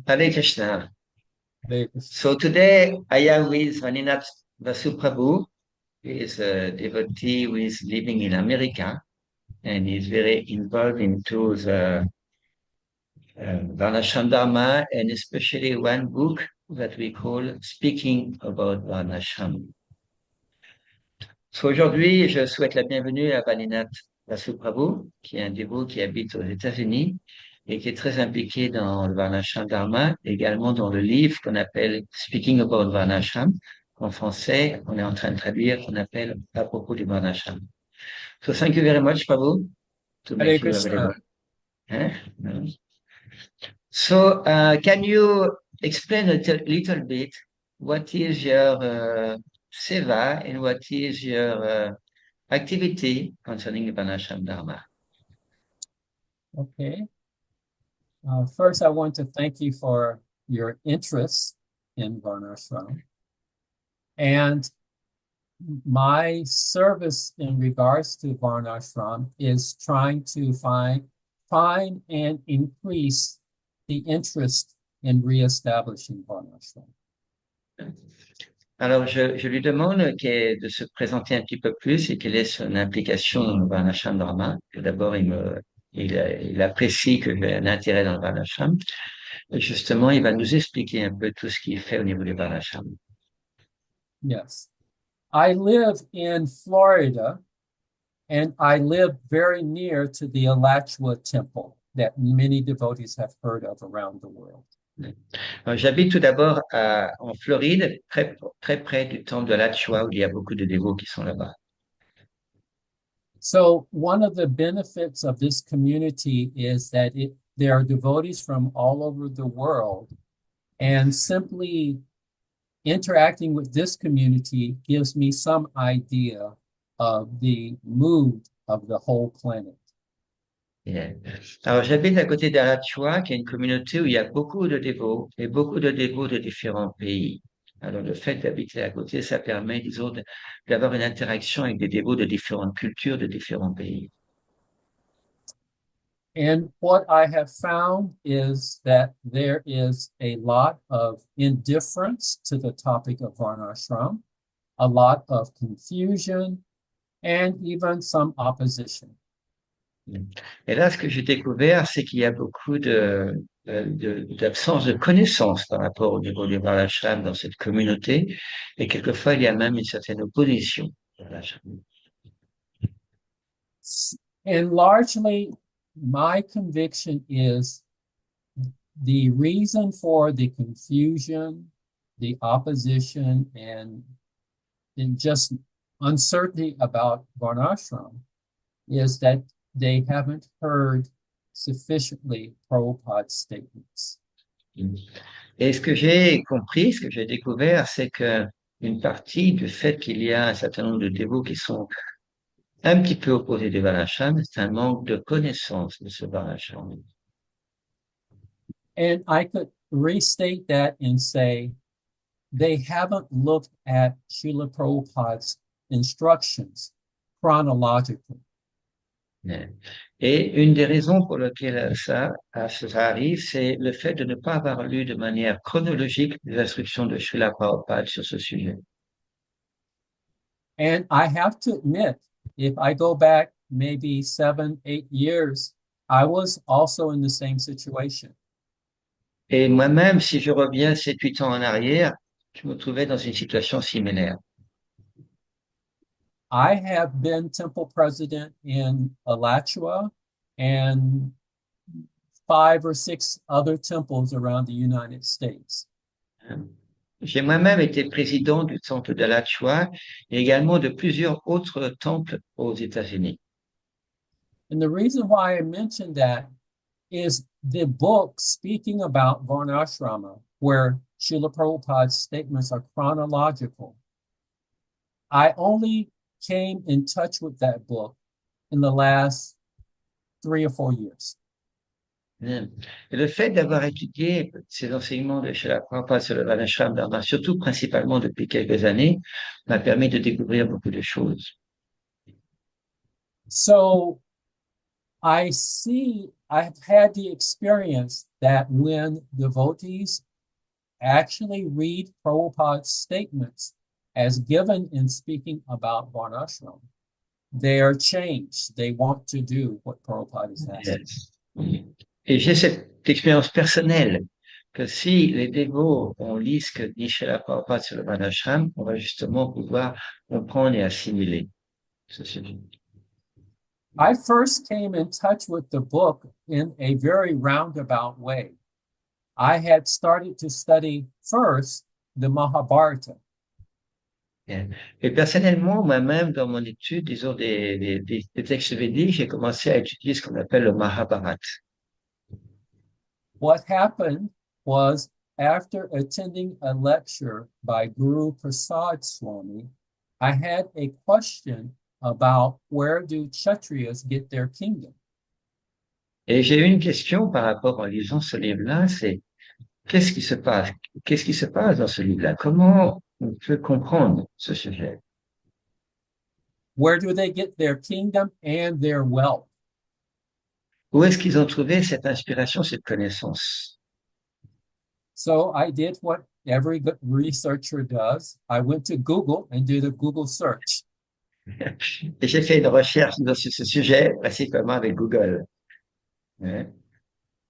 Hare Krishna. They, So today I am with Vaninatha Vasu Prabhu. He is a devotee who is living in America and is very involved into the varnasrama-dharma and especially one book that we call Speaking about Varnashram. So aujourd'hui, je souhaite la bienvenue à Vaninatha Vasu Prabhu, qui est un dévot qui habite aux États-Unis et qui est très impliqué dans le Varnashram Dharma, également dans le livre qu'on appelle Speaking About Varnashram. En français, on est en train de traduire, qu'on appelle À propos du Varnashram. So thank you very much, Prabhu, to Hare make you available. Krishna. Hein? So, can you explain a little bit what is your seva and what is your activity concerning Varnashram Dharma? Okay. First, I want to thank you for your interest in varnashram. And my service in regards to varnashram is trying to find and increase the interest in reestablishing varnashram. Alors, je lui demande de se présenter un petit peu plus et quelle est son implication dans le Varnashram Dharma. D'abord, il apprécie que j'ai un intérêt dans le Varnashram. Et justement, il va nous expliquer un peu tout ce qu'il fait au niveau du Varnashram. Yes. I live in Florida, and I live very near to the Alachua temple that many devotees have heard of around the world. Alors, j'habite tout d'abord en Floride, très près du temple de l'Achua, où il y a beaucoup de dévots qui sont là-bas. So one of the benefits of this community is that there are devotees from all over the world, and simply interacting with this community gives me some idea of the mood of the whole planet. Yeah. Alors, j'habite à côté d'Alachua, qui est une communauté où il y a beaucoup de dévots et beaucoup de dévots de différents pays. Alors, le fait d'habiter à côté, ça permet, disons, d'avoir une interaction avec des dévots de différentes cultures, de différents pays. And what I have found is that there is a lot of indifference to the topic of varnashram, a lot of confusion, and even some opposition. Et là, ce que j'ai découvert, c'est qu'il y a beaucoup d'absence de connaissances par rapport au niveau du Varnashram dans cette communauté. Et quelquefois, il y a même une certaine opposition au Varnashram. And largely, my conviction is the reason for the confusion, the opposition, and just uncertainty about varnashram is that they haven't heard sufficiently Prabhupada's statements. Et ce que j'ai compris, ce que j'ai découvert, c'est que une partie du fait qu'il y a un certain nombre de dévots qui sont un petit peu opposés du Varnashram, c'est un manque de connaissance de ce Varnashram. And I could restate that and say they haven't looked at Srila Prabhupada's instructions chronologically. Et une des raisons pour lesquelles ça arrive, c'est le fait de ne pas avoir lu de manière chronologique les instructions de Srila Prabhupada sur ce sujet. And I have to admit, if I go back maybe 7, 8 years, I was also in the same situation. Et moi-même, si je reviens 7, 8 ans en arrière, je me trouvais dans une situation similaire. I have been temple president in Alachua and 5 or 6 other temples around the United States. J'ai moi-même été président du temple d'Alachua et également de plusieurs autres temples aux États-Unis. And the reason why I mentioned that is the book speaking about Varnashrama, where Srila Prabhupada's statements are chronological. I only came in touch with that book in the last 3 or 4 years. Et le fait d'avoir étudié ces enseignements de Srila Prabhupada sur le Varnashram Dharma, surtout principalement depuis quelques années, m'a permis de découvrir beaucoup de choses. So I've had the experience that when devotees actually read Prabhupada's statements as given in speaking about Varnashram, they are changed. They want to do what Prabhupada is asking. Yes. Et j'ai cette expérience personnelle que si les dévots, on lit ce que dit Srila Prabhupada sur le Varnashram, on va justement pouvoir comprendre et assimiler ce sujet. I first came in touch with the book in a very roundabout way. I had started to study first the Mahabharata. Et personnellement, moi-même, dans mon étude, disons, des textes védiques, j'ai commencé à étudier ce qu'on appelle le Mahabharata. What happened was after attending a lecture by Guru Prasad Swami, I had a question about where do ksatriyas get their kingdom? Et j'ai eu une question par rapport en lisant ce livre-là, c'est qu'est-ce qui se passe? Qu'est-ce qui se passe dans ce livre-là? Comment on peut comprendre ce sujet? Where do they get their kingdom and their wealth? Où est-ce qu'ils ont trouvé cette inspiration, cette connaissance? So I did what every good researcher does. I went to Google and did a Google search. Et j'ai fait une recherche sur ce sujet, principalement avec Google. Hein.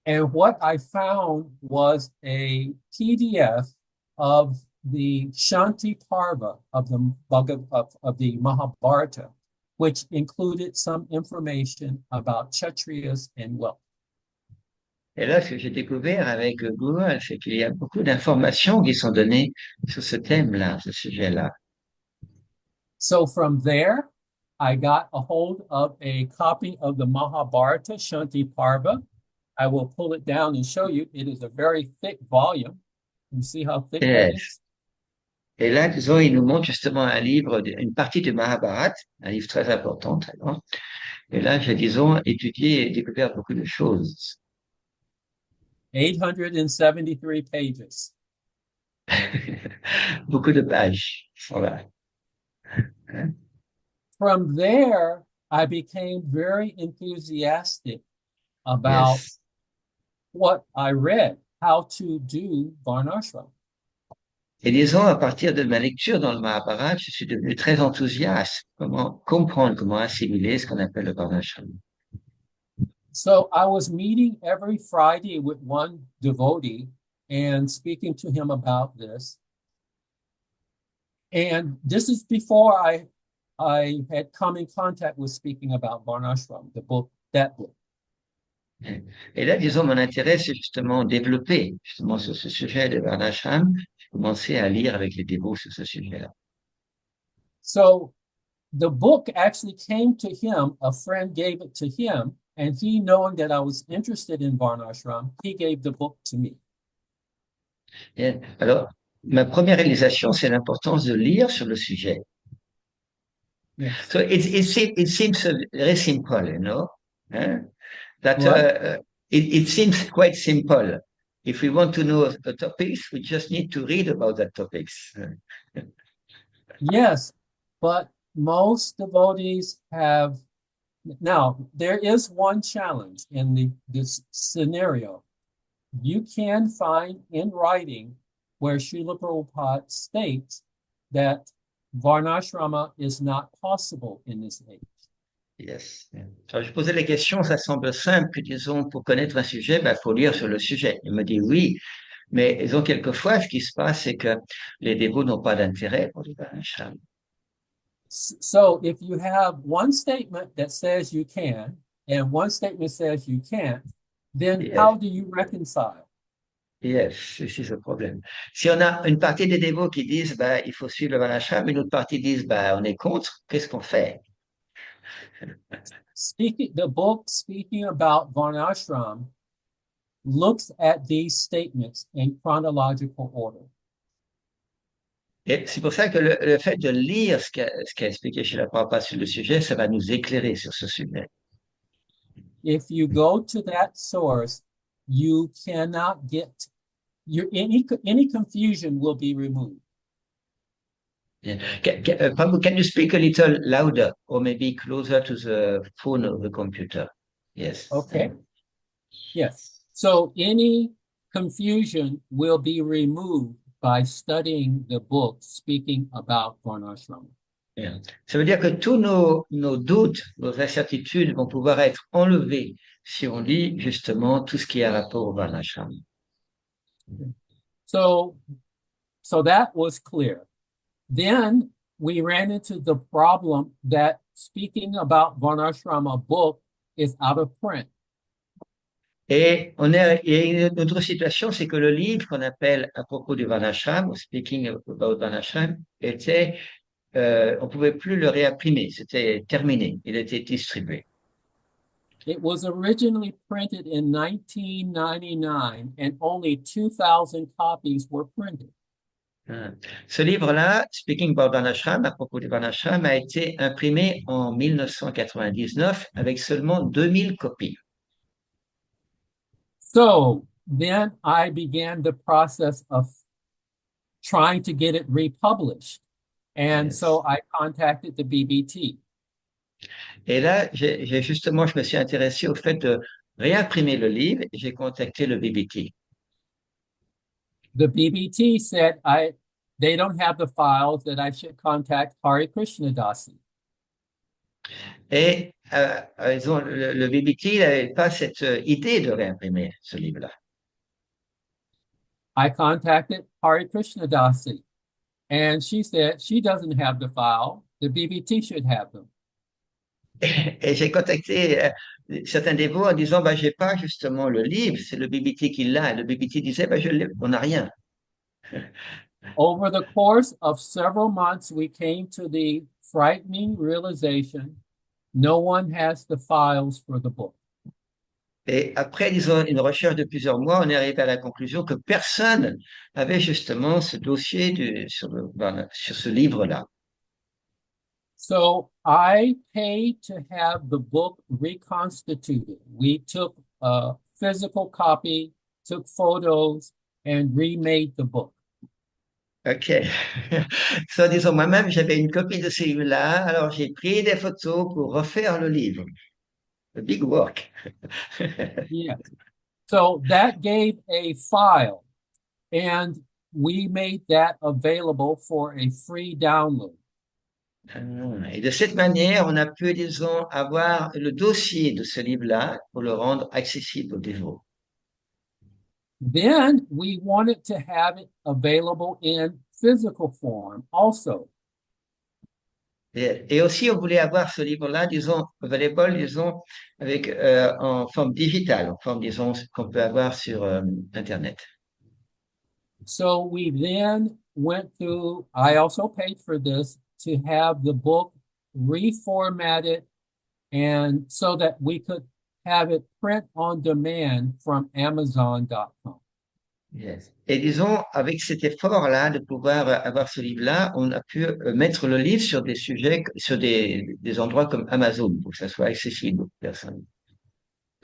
And what I found was a PDF of the Shanti Parva of the Mahabharata, which included some information about Kshatriyas and wealth. Et là, ce que j'ai découvert avec Google, c'est qu'il y a beaucoup d'informations qui sont données sur ce thème-là, ce sujet-là. So from there, I got a hold of a copy of the Mahabharata Shanti Parva. I will pull it down and show you. It is a very thick volume. You see how thick that Yes. is? Et là, disons, il nous montre justement un livre, une partie du Mahabharata, un livre très important, très grand. Et là, j'ai, disons, étudié et découvert beaucoup de choses. 873 pages. Beaucoup de pages sont là. Hein. From there, I became very enthusiastic about Yes. what I read, how to do varnashram. Et disons, à partir de ma lecture dans le Mahabharata, je suis devenu très enthousiaste. Comment comprendre, comment assimiler ce qu'on appelle le varnashram. So I was meeting every Friday with one devotee and speaking to him about this. And this is before I had come in contact with speaking about varnashram, the book, that book. Et là, disons, mon intérêt, c'est justement développer justement sur ce sujet de varnashram. J'ai commencé à lire avec les dévots sur ce sujet-là. So the book actually came to him, a friend gave it to him, and he, knowing that I was interested in varnashram, he gave the book to me. Bien. Alors, ma première réalisation, c'est l'importance de lire sur le sujet. Yes. So it seems very simple, you know, eh? That What? it seems quite simple. If we want to know the topics, we just need to read about the topics. Yes, but most devotees have. Now, there is one challenge in this scenario. You can find in writing where Srila Prabhupada states that varnashrama is not possible in this age. Yes. Alors, je posais la question, ça semble simple, que disons, pour connaître un sujet, il faut lire sur le sujet. Il me dit oui, mais disons, quelquefois, ce qui se passe, c'est que les dévots n'ont pas d'intérêt pour le Varnashram. So if you have one statement that says you can and one statement says you can't, then Yes. how do you reconcile? Yes, c'est ce problème. Si on a une partie des dévots qui disent, il faut suivre le Varnashram, une autre partie disent, on est contre, qu'est-ce qu'on fait? The book speaking about varnashram looks at these statements in chronological order. Et c'est pour ça que le fait de lire ce qu'a expliqué chez la Prabhupada sur le sujet, ça va nous éclairer sur ce sujet. If you go to that source, you cannot get any confusion will be removed. Yeah. Prabhu, can you speak a little louder or maybe closer to the phone or the computer? Yes. Okay. Yes. So any confusion will be removed by studying the book speaking about varnasrama. Bien. Ça veut dire que tous nos doutes, nos incertitudes vont pouvoir être enlevés si on lit justement tout ce qui a rapport au varnashram. So, so that was clear. Then we ran into the problem that speaking about varnasrama book is out of print. Et une autre situation, c'est que le livre qu'on appelle à propos du varnashram, ou Speaking about Varnashram, on pouvait plus le réimprimer, c'était terminé, il était distribué. It was originally printed in 1999 and only 2,000 copies were printed. Hein. Ce livre-là, Speaking about Varnashram, à propos du Varnashram, a été imprimé en 1999 avec seulement 2000 copies. So then I began the process of trying to get it republished. And Yes. so I contacted the BBT. Et là, je me suis intéressé au fait de réimprimer le livre et j'ai contacté le BBT. The BBT said they don't have the files, that I should contact Hari Krishna Dasi. Et le BBT n'avait pas cette idée de réimprimer ce livre-là. I contacted Hari Krishna Dasi, and she said she doesn't have the file. The BBT should have them. Et j'ai contacté certains dévots en disant, bah, j'ai pas justement le livre, c'est le BBT qui l'a. Et le BBT disait, bah, on n'a rien. Over the course of several months, we came to the frightening realization no one has the files for the book. Et après, disons, une recherche de plusieurs mois, on est arrivé à la conclusion que personne avait justement ce dossier sur ce livre-là. So I paid to have the book reconstituted. We took a physical copy, took photos, and remade the book. OK. Ça, disons, moi-même, j'avais une copie de ce livre-là, alors j'ai pris des photos pour refaire le livre. A big work. Yeah. So that gave a file, and we made that available for a free download. Et de cette manière, on a pu, disons, avoir le dossier de ce livre-là pour le rendre accessible aux dévots. Then we wanted to have it available in physical form also. Et aussi, on voulait avoir ce livre-là, disons, available, disons, avec, en forme digitale, en forme, disons, qu'on peut avoir sur Internet. So we then went through, I also paid for this, to have the book reformatted and so that we could have it print on demand from Amazon.com. Yes. Et disons, avec cet effort-là de pouvoir avoir ce livre-là, on a pu mettre le livre sur des sujets, sur des endroits comme Amazon, pour que ça soit accessible aux personnes.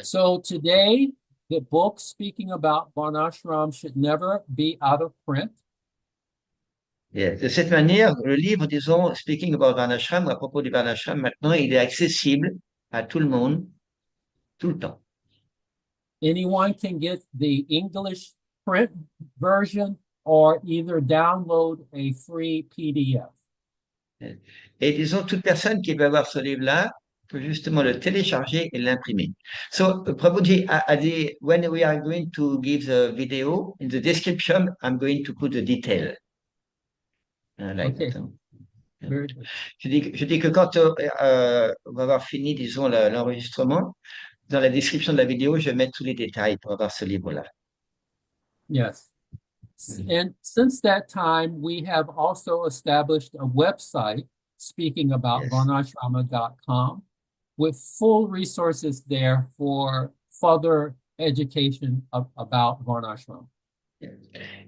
So today, the book speaking about Varnashram should never be out of print. Yes. De cette manière, le livre, disons, Speaking about Varnashram, à propos du Varnashram, maintenant, il est accessible à tout le monde, tout le temps. Anyone can get the English print version or either download a free PDF. Et disons, toute personne qui veut avoir ce livre-là peut justement le télécharger et l'imprimer. So, Prabhuji a dit, when we are going to give the video, in the description, I'm going to put the detail. Like Okay, that. very good. Je dis que quand on va avoir fini, disons, l'enregistrement, dans la description de la vidéo, je vais mettre tous les détails pour avoir ce livre-là. Yes. And since that time, we have also established a website speaking about Yes. varnasrama.com with full resources there for further education about Varnashram.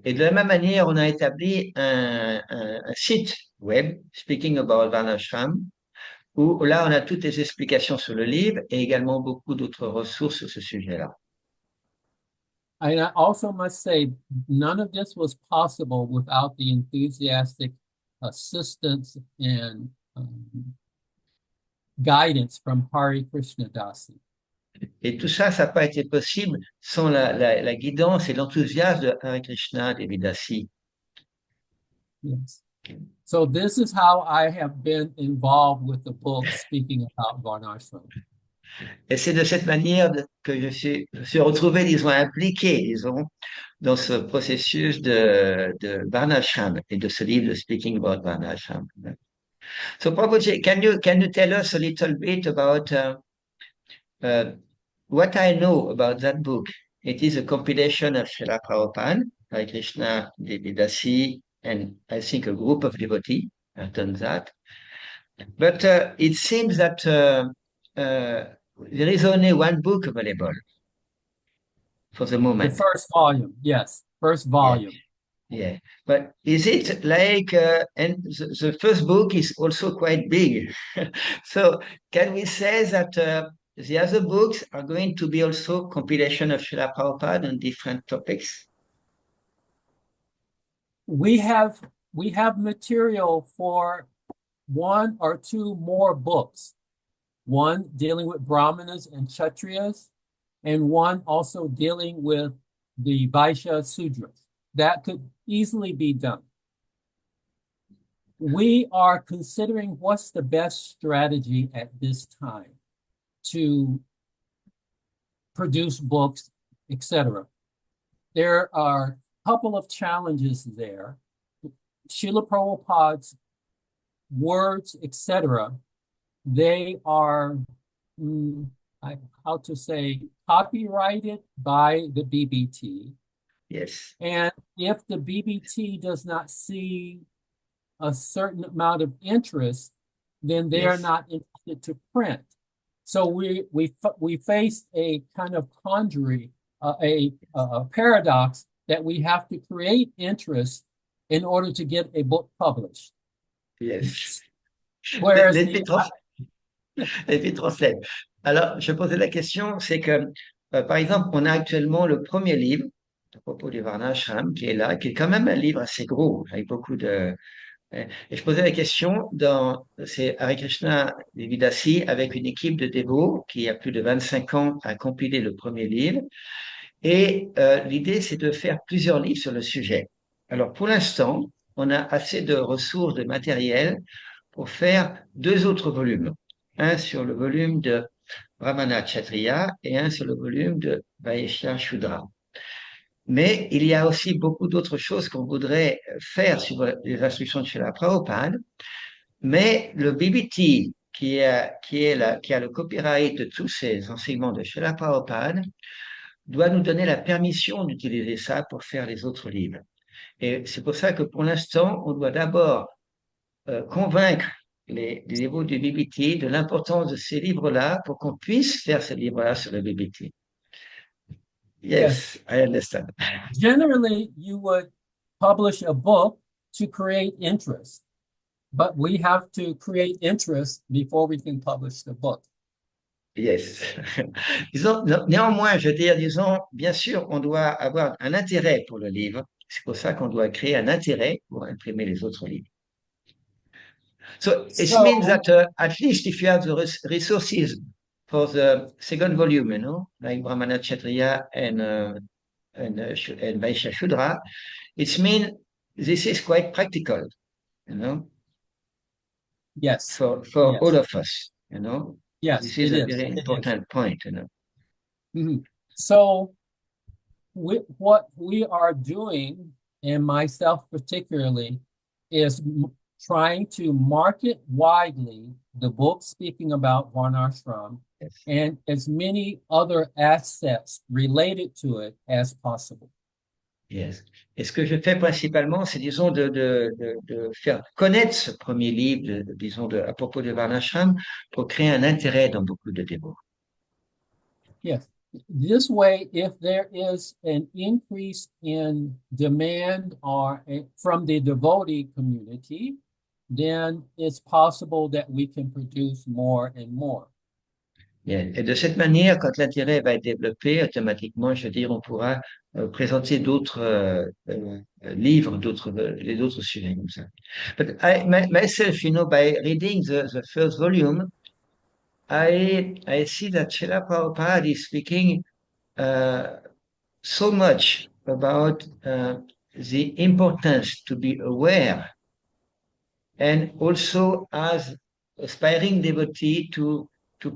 Et de la même manière, on a établi un site web, Speaking About Varnashram, où là, on a toutes les explications sur le livre et également beaucoup d'autres ressources sur ce sujet-là. And I also must say, none of this was possible without the enthusiastic assistance and guidance from Hari Krishna Dasi. Et tout ça, ça n'a pas été possible sans la guidance et l'enthousiasme de Hare Krishna Devidasi. Yes. So this is how I have been involved with the book speaking about varnashram. Et c'est de cette manière que je suis retrouvé, disons, impliqué, disons, dans ce processus de Varnashram et de ce livre de Speaking about Varnashram. So, Prabhuji, can you tell us a little bit about uh, what I know about that book? It is a compilation of Srila Prabhupada, Hare Krishna Devidasi, and I think a group of devotees have done that. But it seems that there is only one book available for the The moment. first volume, yes, first Yeah, volume. yeah. But is it like, and the first book is also quite big. So can we say that the other books are going to be also compilation of Srila Prabhupada on different topics? We have we have material for one or two more books. One dealing with Brahmanas and Kshatriyas, and one also dealing with the Vaishya Sudras. That could easily be done. We are considering what's the best strategy at this time to produce books, etc. There are a couple of challenges there. Srila Prabhupada's words, etc., they are, how to say, copyrighted by the BBT. Yes, And if the BBT does not see a certain amount of interest, then they are yes, not interested to print. So we face a kind of quandary, a paradox that we have to create interest in order to get a book published. yes. Whereas Let me let me translate. Alors, je posais la question, c'est que, par exemple, on a actuellement le premier livre à propos du Varnashram qui est là, qui est quand même un livre assez gros, avec beaucoup de, et je posais la question c'est Hare Krishna Vividasi avec une équipe de dévots qui a plus de 25 ans a compilé le premier livre. Et l'idée, c'est de faire plusieurs livres sur le sujet. Alors, pour l'instant, on a assez de ressources, de matériel pour faire deux autres volumes. Un sur le volume de Brahmana Kshatriya et un sur le volume de Vaishya Shudra. Mais il y a aussi beaucoup d'autres choses qu'on voudrait faire sur les instructions de Srila Prabhupada. Mais le BBT, qui a le copyright de tous ces enseignements de Srila Prabhupada, doit nous donner la permission d'utiliser ça pour faire les autres livres. Et c'est pour ça que pour l'instant, on doit d'abord convaincre les dévots du BBT de l'importance de ces livres-là pour qu'on puisse faire ces livres-là sur le BBT. yes, Yes, I understand. generally you would publish a book to create interest, but we have to create interest before we can publish the book. Yes. Disons, néanmoins, je veux dire, disons, bien sûr, on doit avoir un intérêt pour le livre. C'est pour ça qu'on doit créer un intérêt pour imprimer les autres livres. So it means So, that at least if you have the resources for the second volume, like Brahmana Kshatriya and Vaishya Shudra, it means this is quite practical, you know, yes, for all yes, of us, you know. yes, This is it a is. very It is. important point, you know. Mhm. So, what we are doing, and myself particularly, is trying to market widely the book speaking about Varnashram Yes. and as many other assets related to it as possible. Yes. Et ce que je fais principalement, c'est, disons, de faire connaître ce premier livre, disons, à propos de Varnashram, pour créer un intérêt dans beaucoup de dévots. Yes. This way, if there is an increase in demand from the devotee community, then it's possible that we can produce more and more. Bien. Et de cette manière, quand l'intérêt va être développé, automatiquement, je veux dire, on pourra présenter d'autres livres, les autres sujets comme ça. But myself, by reading the first volume, I see that Srila Prabhupada is speaking so much about the importance to be aware, and also as aspiring devotee to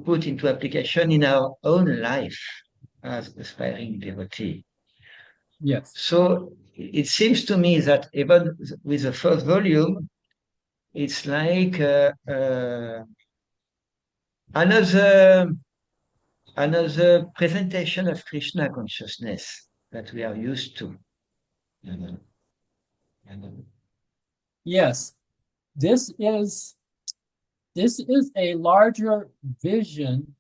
put into application in our own life as aspiring devotee. Yes. So it seems to me that even with the first volume, it's like another presentation of Krishna consciousness that we are used to. Yes. This is a larger vision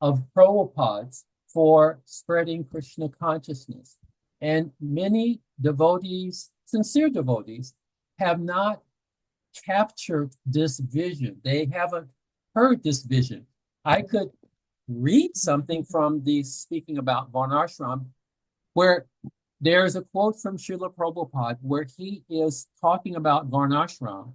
of Prabhupada's for spreading Krishna consciousness. And many devotees, sincere devotees, have not captured this vision. They haven't heard this vision. I could read something from the speaking about Varnashram, where there's a quote from Srila Prabhupada where he is talking about Varnashram,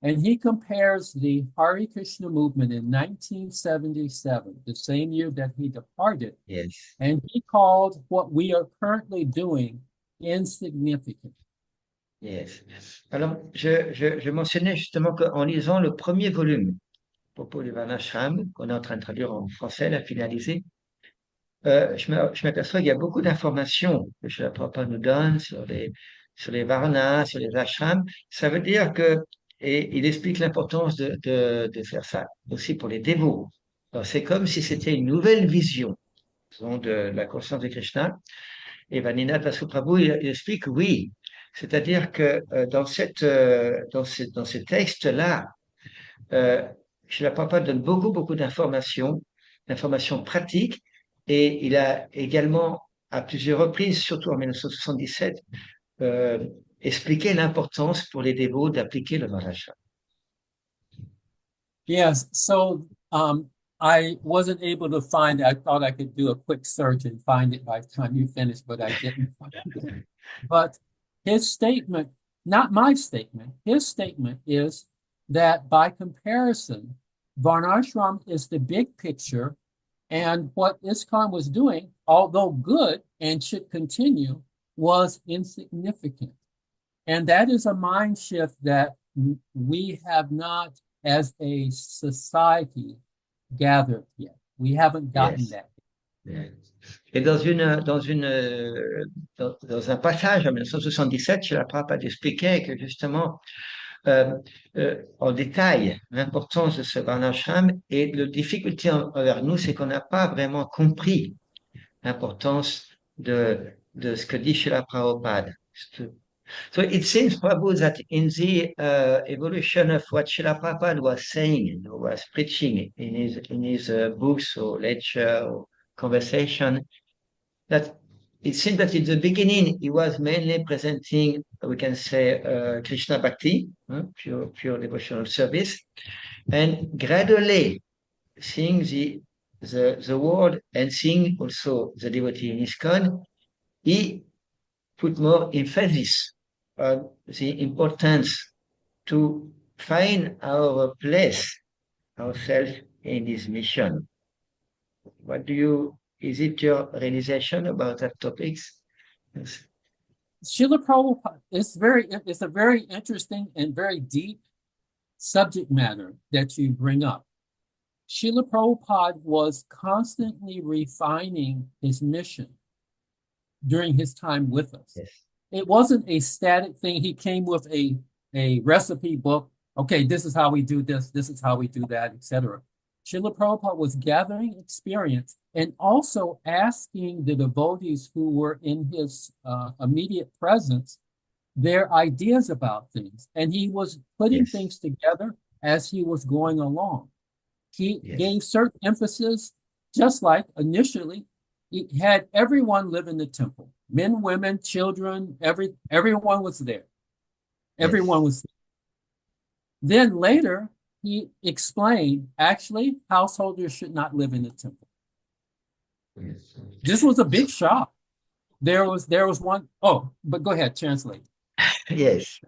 and he compares the Hare Krishna movement in 1977, the same year that he departed, Yes. and he called what we are currently doing insignificant. Yes. Alors, je mentionnais justement qu'en lisant le premier volume, à propos du Varnashram, qu'on est en train de traduire en français, la finaliser, je m'aperçois qu'il y a beaucoup d'informations que Srila Prabhupada nous donne sur les varnas, sur les ashrams. Ça veut dire que, et il explique l'importance de faire ça aussi pour les dévots. C'est comme si c'était une nouvelle vision, disons, de la conscience de Krishna. Et Vaninatha Vasu il explique oui. C'est-à-dire que dans ces textes-là, Srila Prabhupada donne beaucoup d'informations pratiques, et il a également, à plusieurs reprises, surtout en 1977, expliqué l'importance pour les dévots d'appliquer le Maharaja. Yes, so I wasn't able to find it. I thought I could do a quick search and find it by the time you finished, but I didn't find it. But his statement, not my statement, his statement is that by comparison, Varnashram is the big picture, and what ISKCON was doing, although good and should continue, was insignificant. And that is a mind shift that we have not, as a society, gathered yet. We haven't gotten Yes. that. Yes. Et dans un passage en 1977, Srila Prabhupada expliquait que justement, en détail, l'importance de ce Varnashram, et la difficulté envers nous, c'est qu'on n'a pas vraiment compris l'importance de ce que dit Srila Prabhupada. So it seems, Prabhu, that in the evolution of what Srila Prabhupada was saying, was preaching in his books or lecture or conversation, that it seems that in the beginning he was mainly presenting, we can say, Krishna Bhakti, pure devotional service, and gradually seeing the world and seeing also the devotee in ISKCON, he put more emphasis on the importance to find our place, ourselves in this mission. Is it your realization about that topics? Yes. Srila Prabhupada, it's a very interesting and very deep subject matter that you bring up. Srila Prabhupada was constantly refining his mission during his time with us. Yes. It wasn't a static thing. He came with a recipe book. Okay, this is how we do this. This is how we do that, etc. Srila Prabhupada was gathering experience and also asking the devotees who were in his immediate presence their ideas about things. And he was putting things together as he was going along. He gave certain emphasis, just like initially, he had everyone live in the temple. Men, women, children, everyone was there. Everyone was there. Then later, he explained, actually, householders should not live in the temple. This was a big shock. There was one, but go ahead, translate. Yes,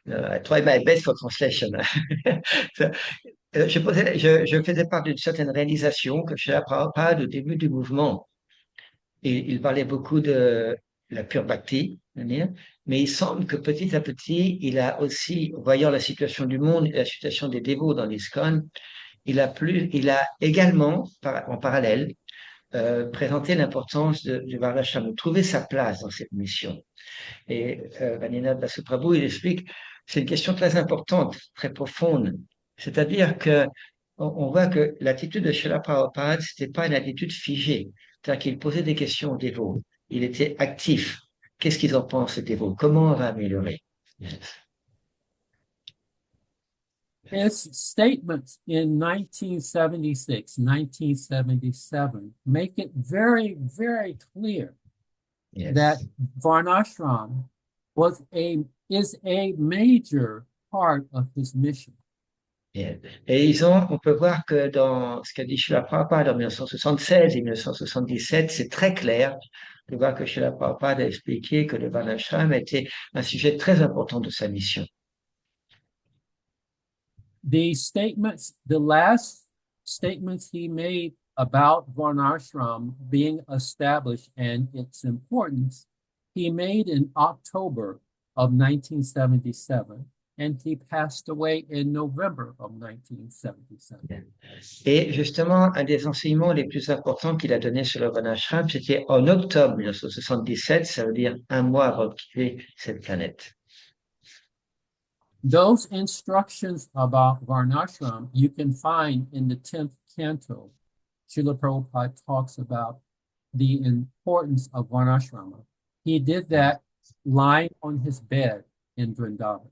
I try my best for translation. So, Je faisais part d'une certaine réalisation que chez Prabhupada, au début du mouvement, il parlait beaucoup de la pure bhakti, c'est-à-dire, mais il semble que petit à petit, il a aussi, voyant la situation du monde et la situation des dévots dans l'ISKCON, il a également, en parallèle, présenté l'importance du varnashram, trouver sa place dans cette mission. Et Vaninatha Vasu, il explique, c'est une question très importante, très profonde. C'est-à-dire que on voit que l'attitude de Srila Prabhupada, c'était pas une attitude figée. C'est-à-dire qu'il posait des questions aux dévots. Il était actif. Qu'est-ce qu'ils en pensent, les dévots? Comment on va améliorer? His statements in 1976, 1977 make it very, very clear that Yes. varnashram is a major part of his mission. Yes. Et on peut voir que dans ce qu'a dit Srila Prabhupada en 1976 et 1977, c'est très clair de voir que Srila Prabhupada a expliqué que le Varnashram était un sujet très important de sa mission. The last statements he made about varnashram being established and its importance, he made in October of 1977, and he passed away in November of 1977. Et justement, un des enseignements les plus importants qu'il a donné sur le Varnashram, c'était en octobre 1977, ça veut dire un mois avant de quitter cette planète. Those instructions about varnashram you can find in the 10th canto. Srila Prabhupada talks about the importance of varnashrama. He did that lying on his bed in Vrindavan.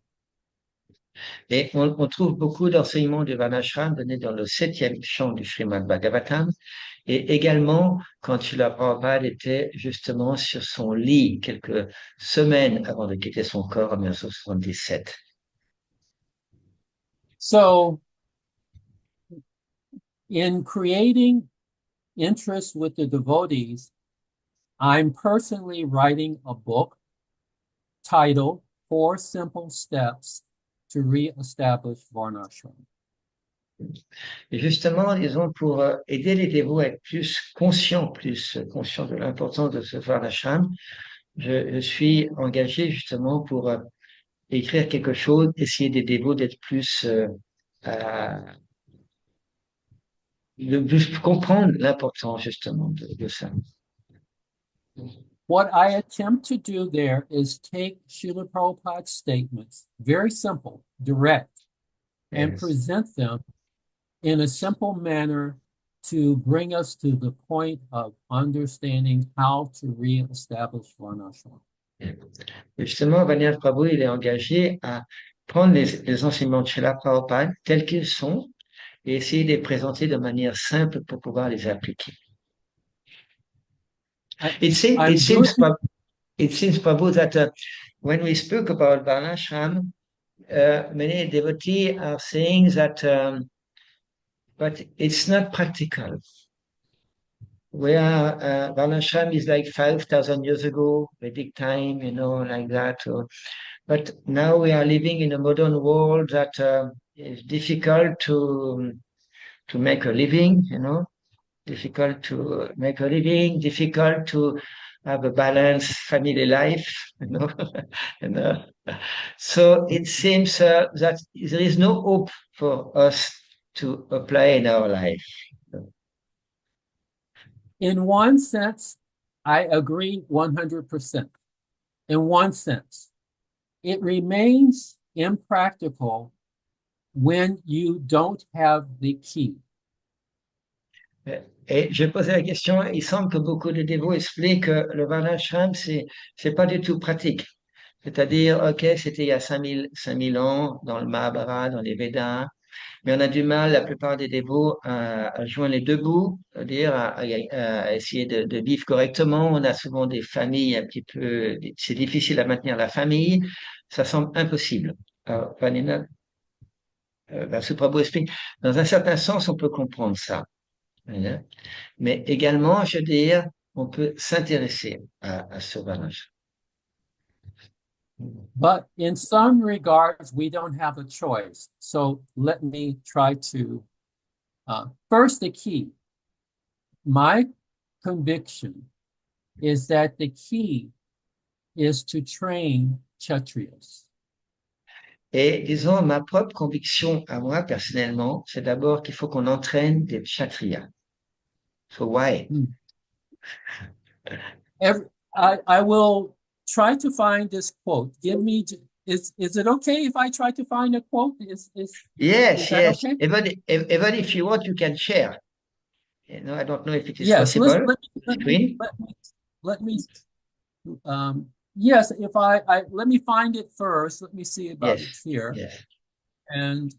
Et on trouve beaucoup d'enseignements du Varnashram donnés dans le 7e chant du Srimad Bhagavatam, et également quand Srila Prabhupada était justement sur son lit quelques semaines avant de quitter son corps en 1977. So, in creating interest with the devotees, I'm personally writing a book titled 4 Simple Steps to Re-establish Varnashram. Et justement, disons, pour aider les dévots à être plus conscients de l'importance de ce Varnashram, je suis engagé justement pour écrire quelque chose, essayer des dévots d'être de plus comprendre l'importance justement de ça. What I attempt to do there is take Srila Prabhupada's statements, very simple, direct, and Yes. present them in a simple manner to bring us to the point of understanding how to re-establish Varnashram. Justement, Vaninatha Prabhu, il est engagé à prendre les enseignements de Srila Prabhupada tels qu'ils sont et essayer de les présenter de manière simple pour pouvoir les appliquer. It seems, Prabhu, that when we spoke about Varnashram, many devotees are saying that, but it's not practical. Where Varnashram is like 5,000 years ago, Vedic time, like that. But now we are living in a modern world that is difficult to make a living, difficult to make a living, difficult to have a balanced family life, and, so it seems that there is no hope for us to apply in our life. In one sense, I agree 100%. In one sense, it remains impractical when you don't have the key. Et je posais la question, il semble que beaucoup de dévots expliquent que le varnashram, c'est pas du tout pratique. C'est-à-dire, OK, c'était il y a 5000 ans dans le Mahabharata, dans les Védas, mais on a du mal, la plupart des dévots, à joindre les deux bouts, c'est-à-dire à essayer de vivre correctement. On a souvent des familles un petit peu, c'est difficile à maintenir la famille, ça semble impossible. Alors, Vanina, Vasu Prabhu explique, dans un certain sens, on peut comprendre ça. Hein. Mais également, je veux dire, on peut s'intéresser à ce varnashram. But in some regards, we don't have a choice. So let me try to, first, the key. My conviction is that the key is to train ksatriyas. Et disons, ma propre conviction à moi, personnellement, c'est d'abord qu'il faut qu'on entraîne des kshatriyas. So why? Hmm. I will try to find this quote. Is it okay if I try to find a quote? Is Yes, that yes. okay? Even if you want, you can share. I don't know if it is Yes, possible. Screen? let me yes, if I let me find it first. Let me see about Yes, it here. yes. And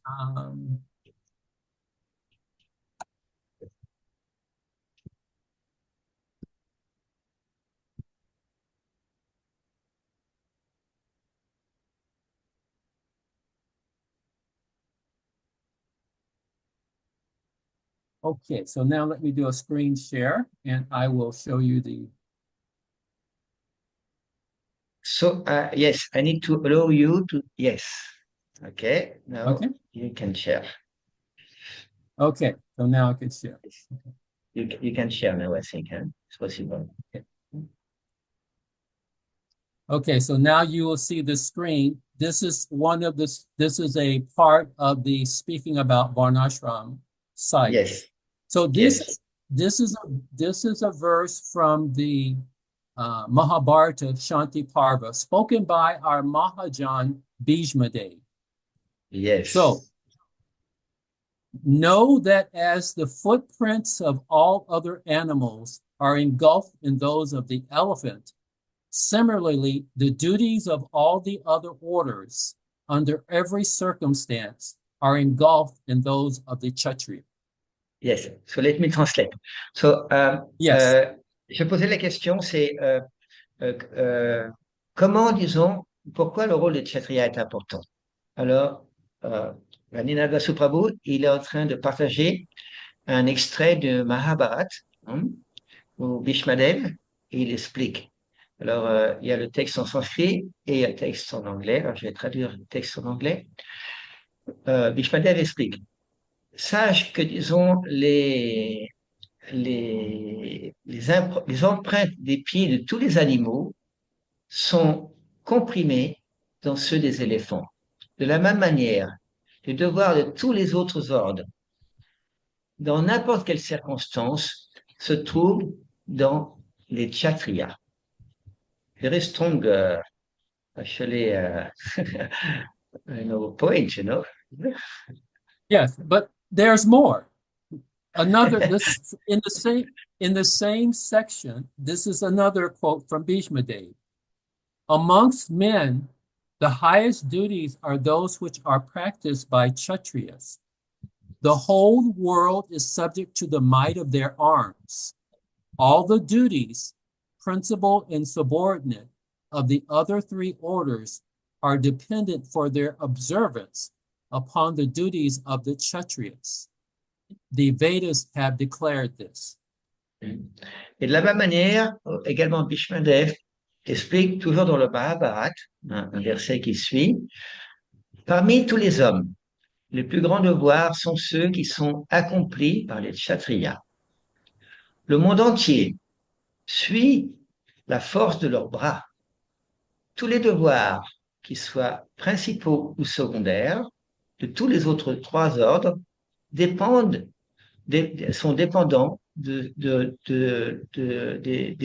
okay, so now let me do a screen share and I will show you the So, yes, I need to allow you to, yes. Okay, now okay. you can share. Okay, so now I can share. You can share now, I think, huh? It's possible. Okay. Okay, so now you will see the screen. This is this is a part of the Speaking About Varnashram site. Yes, So yes, this is a verse from the Mahabharata Shanti Parva, spoken by our Mahajan Bhishma Dev. So yes, know that as the footprints of all other animals are engulfed in those of the elephant, similarly, the duties of all the other orders under every circumstance are engulfed in those of the Kshatriya. yes. So let me translate. So, Yes. je posais la question, c'est comment, disons, pourquoi le rôle des kshatriyas est important? Alors, Vaninatha Vasu, il est en train de partager un extrait de Mahabharat, hein, au Bhishmadev, et il explique. Alors, il y a le texte en sanskrit et il y a le texte en anglais. Alors, je vais traduire le texte en anglais. Bhishmadev explique. Sache que, disons, les empreintes des pieds de tous les animaux sont comprimés dans ceux des éléphants. De la même manière, les devoirs de tous les autres ordres, dans n'importe quelle circonstance, se trouvent dans les kshatriyas. Very strong, actually, point, Yes, but there's more. Another this in the same section, this is another quote from Bhishma Dev. Amongst men, the highest duties are those which are practiced by Kshatriyas. The whole world is subject to the might of their arms. All the duties, principal and subordinate, of the other three orders are dependent for their observance upon the duties of the Kshatriyas. The Vedas have declared this. Et de la même manière, également Bhishmadev explique toujours dans le Mahabharat, un verset qui suit, parmi tous les hommes, les plus grands devoirs sont ceux qui sont accomplis par les kshatriyas. Le monde entier suit la force de leurs bras. Tous les devoirs, qu'ils soient principaux ou secondaires, de tous les autres trois ordres, dépendent, sont dépendants des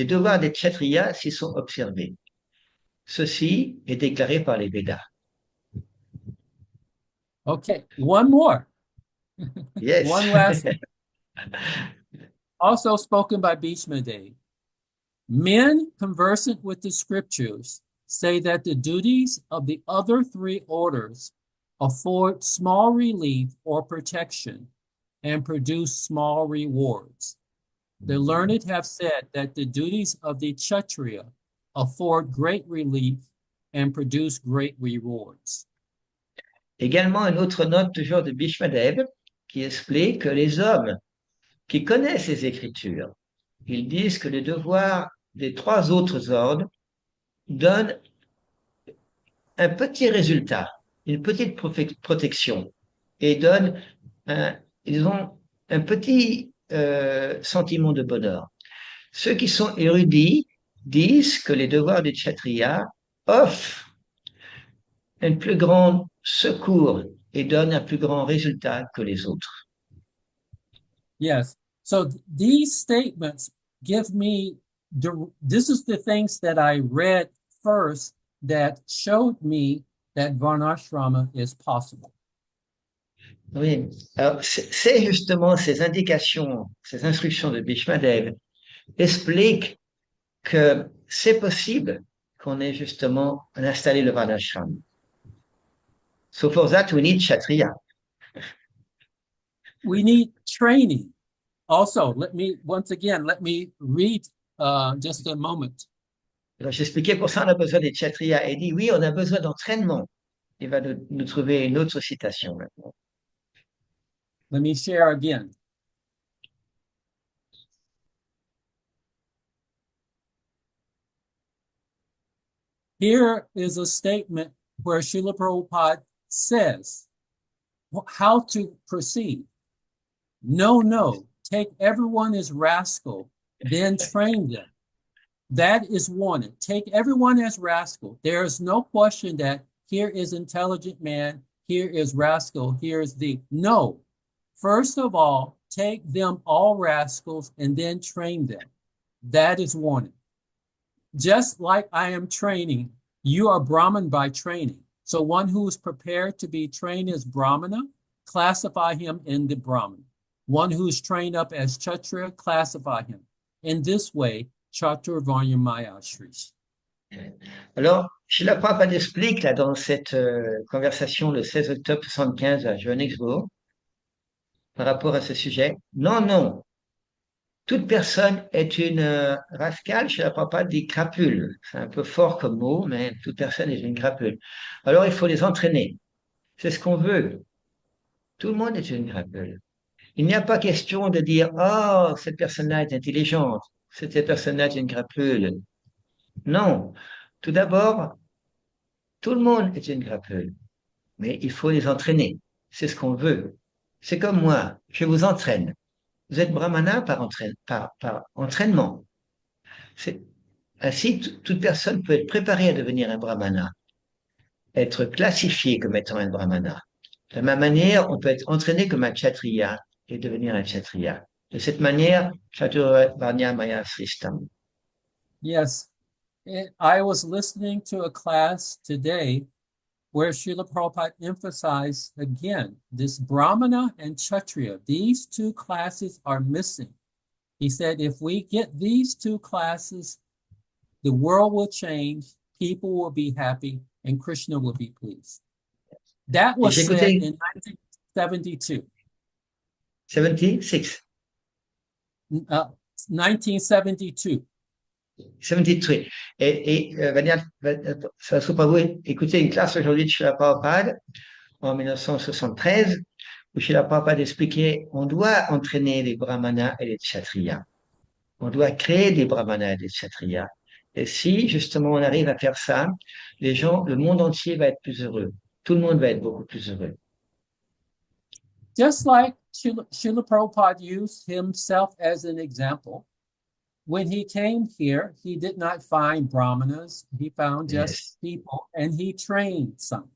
devoirs des kshatriyas s'ils sont observés. Ceci est déclaré par les Védas. Okay, one more. Yes. One last one. Also spoken by Bhishma Dev. Men conversant with the scriptures say that the duties of the other three orders afford small relief or protection and produce small rewards. The learned have said that the duties of the Kshatriya afford great relief and produce great rewards. Également, une autre note toujours de Bhishmadev qui explique que les hommes qui connaissent les Écritures, ils disent que les devoirs des trois autres ordres donnent un petit résultat, une petite protection et donnent ils ont un petit sentiment de bonheur. Ceux qui sont érudits disent que les devoirs du kshatriya offrent un plus grand secours et donnent un plus grand résultat que les autres. Yes. So these statements give me, this is the things that I read first that showed me that varnasrama is possible. Oui, alors c'est justement ces indications, ces instructions de Bhishmadev expliquent que c'est possible qu'on ait justement installé le varnashram. So for that, we need kshatriya. We need training. Also, let me read just a moment. Alors, j'expliquais pour ça, on a besoin des kshatriyas. Et dit, oui, on a besoin d'entraînement. Il va nous trouver une autre citation maintenant. Let me share again. Here is a statement where Srila Prabhupada says how to proceed. No, take everyone as rascal, then train them. That is wanted. Take everyone as rascal. There is no question that here is intelligent man, here is rascal, here is the. No. First of all, take them all rascals and then train them. That is wanted. Just like I am training, you are Brahman by training. So one who is prepared to be trained as Brahmana, classify him in the Brahman. One who is trained up as Kshatriya, classify him. In this way, Chatur Varnamaya Shrish. Alors, Srila Prabhupada explique là, dans cette conversation le 16 octobre 75 à Johannesburg, par rapport à ce sujet, non, toute personne est une rascale, Srila Prabhupada dit crapule. C'est un peu fort comme mot, mais toute personne est une crapule. Alors, il faut les entraîner. C'est ce qu'on veut. Tout le monde est une crapule. Il n'y a pas question de dire, oh, cette personne-là est intelligente, cette personne-là est une crapule. Non. Tout d'abord, tout le monde est une crapule, mais il faut les entraîner. C'est ce qu'on veut. C'est comme moi, je vous entraîne. Vous êtes brahmana par entraînement. Ainsi, toute personne peut être préparée à devenir un brahmana, être classifié comme étant un brahmana. De la même manière, on peut être entraîné comme un kshatriya et devenir un kshatriya. De cette manière, Chaturvarnya Maya Srishtam. Yes, I was listening to a class today where Srila Prabhupada emphasized again this Brahmana and Kshatriya. These two classes are missing. He said, if we get these two classes, the world will change, people will be happy, and Krishna will be pleased. That was said in 1972. 76. 1972. 73. Vaninatha Vasu Prabhu écoutait une classe aujourd'hui de Srila Prabhupada en 1973 où Srila Prabhupada expliquait on doit entraîner les brahmanas et les kshatriyas. On doit créer des brahmanas et des kshatriyas. Et si justement on arrive à faire ça, les gens, le monde entier va être plus heureux. Tout le monde va être beaucoup plus heureux. Just like Srila Prabhupada used himself as an example, when he came here, he did not find brahmanas. He found just people, and he trained some.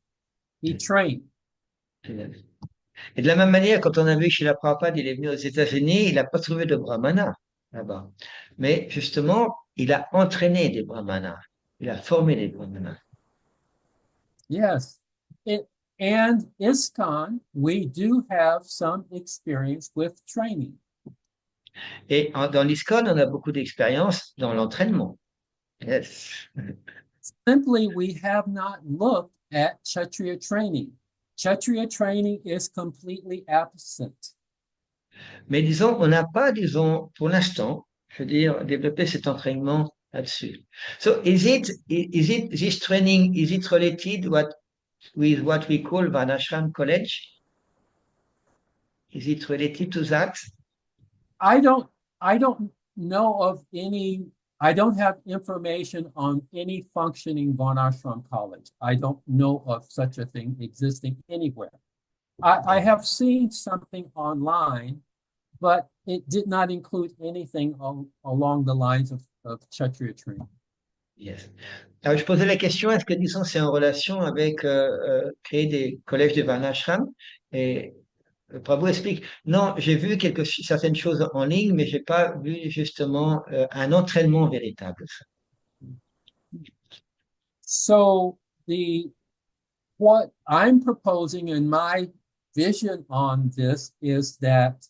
He trained. Et de la même manière, quand on a vu Srila Prabhupada, il est venu aux États-Unis, il n'a pas trouvé de brahmanas là-bas. Mais justement, il a entraîné des brahmanas. Il a formé des brahmanas. Yes. And ISKCON, we do have some experience with training. Et dans l'ISKCON, on a beaucoup d'expérience dans l'entraînement. Yes. Simply, we have not looked at Kshatriya training. Kshatriya training is completely absent. Mais disons, on n'a pas, disons, pour l'instant, je veux dire, développé cet entraînement là-dessus. So, this training, is it related with what we call Varnashram College? Is it related to that? I don't know of any I don't have information on any functioning varnashram college. I don't know of such a thing existing anywhere. I have seen something online, but it did not include anything along the lines of Kshatriya training. Yes. Alors, je posais la question, est-ce que, disons, c'est en relation avec créer des collèges de Varnashram? Et Prabhu explique, non, j'ai vu certaines choses en ligne, mais j'ai pas vu justement un entraînement véritable. So what I'm proposing and my vision on this is that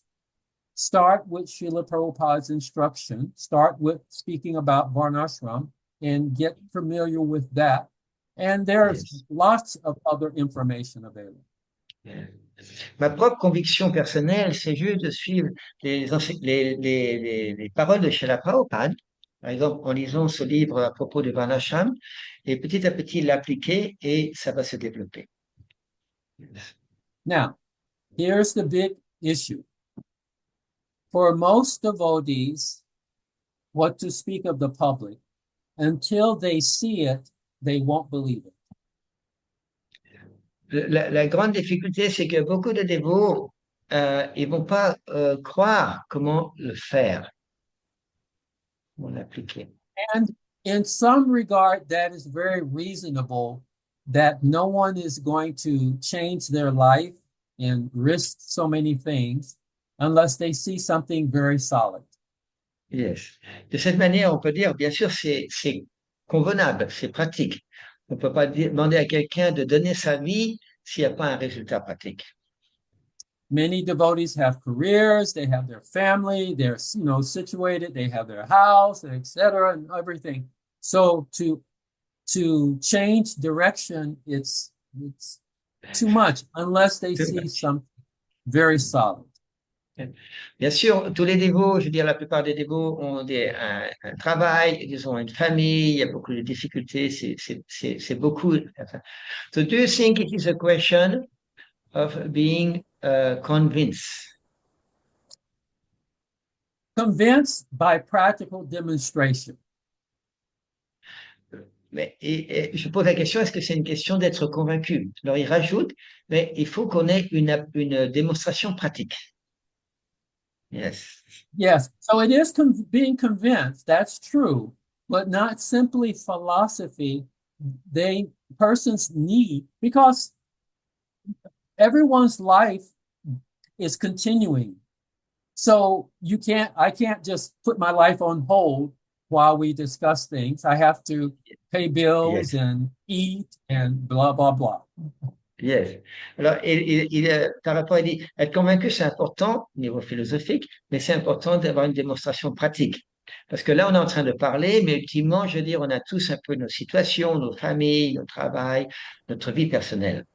start with Srila Prabhupada's instruction, start with speaking about Varnashram and get familiar with that. And there's Yes. lots of other information available. Yes. Ma propre conviction personnelle, c'est juste de suivre les paroles de Srila Prabhupada, par exemple en lisant ce livre à propos de Varnashram, et petit à petit l'appliquer et ça va se développer. Now, here's the big issue. For most devotees, what to speak of the public, until they see it, they won't believe it. La grande difficulté, c'est que beaucoup de dévots, ils vont pas croire comment le faire, comment l'appliquer. And in some regard, that is very reasonable, that no one is going to change their life and risk so many things unless they see something very solid. Yes. De cette manière, on peut dire, bien sûr, c'est convenable, c'est pratique. On ne peut pas demander à quelqu'un de donner sa vie s'il n'y a pas un résultat pratique. Many devotees have careers, they have their family, they're situated, they have their house, etc., and everything. So to change direction, it's too much unless they see something very solid. Bien sûr, tous les dévots, je veux dire, la plupart des dévots ont un travail, ils ont une famille, il y a beaucoup de difficultés, c'est beaucoup. So do you think it is a question of being convinced? Convinced by practical demonstration. Et je pose la question, est-ce que c'est une question d'être convaincu? Alors il rajoute, mais il faut qu'on ait une démonstration pratique. Yes. Yes, so it is being convinced, that's true, but not simply philosophy. Persons need, because everyone's life is continuing. So I can't just put my life on hold while we discuss things. I have to pay bills and eat and blah, blah, blah. Yes. Alors, par rapport, il dit, être convaincu, c'est important au niveau philosophique, mais c'est important d'avoir une démonstration pratique. Parce que là, on est en train de parler, mais ultimement, je veux dire, on a tous un peu nos situations, nos familles, notre travail, notre vie personnelle.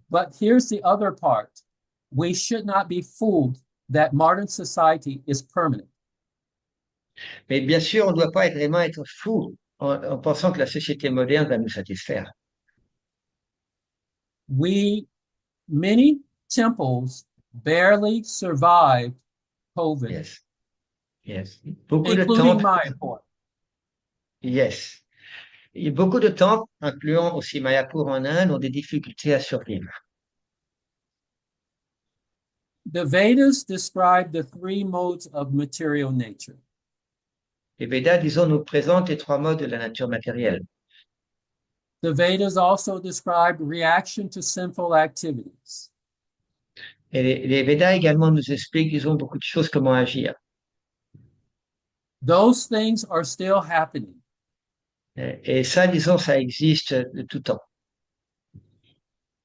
But here's the other part. We should not be fooled that modern society is permanent. Mais bien sûr, on ne doit pas vraiment être fou en pensant que la société moderne va nous satisfaire. Many temples barely survived COVID. Yes. Yes. Beaucoup de including temples. Mayapur. Yes. Beaucoup de temples, incluant aussi Mayapur en Inde, ont des difficultés à survivre. The Vedas describe the three modes of material nature. Les Védas, disons, nous présentent les trois modes de la nature matérielle. The Vedas also describe reaction to sinful activities. Et les Védas également nous expliquent, disons, beaucoup de choses, comment agir. Those things are still happening. Et ça, disons, ça existe de tout temps.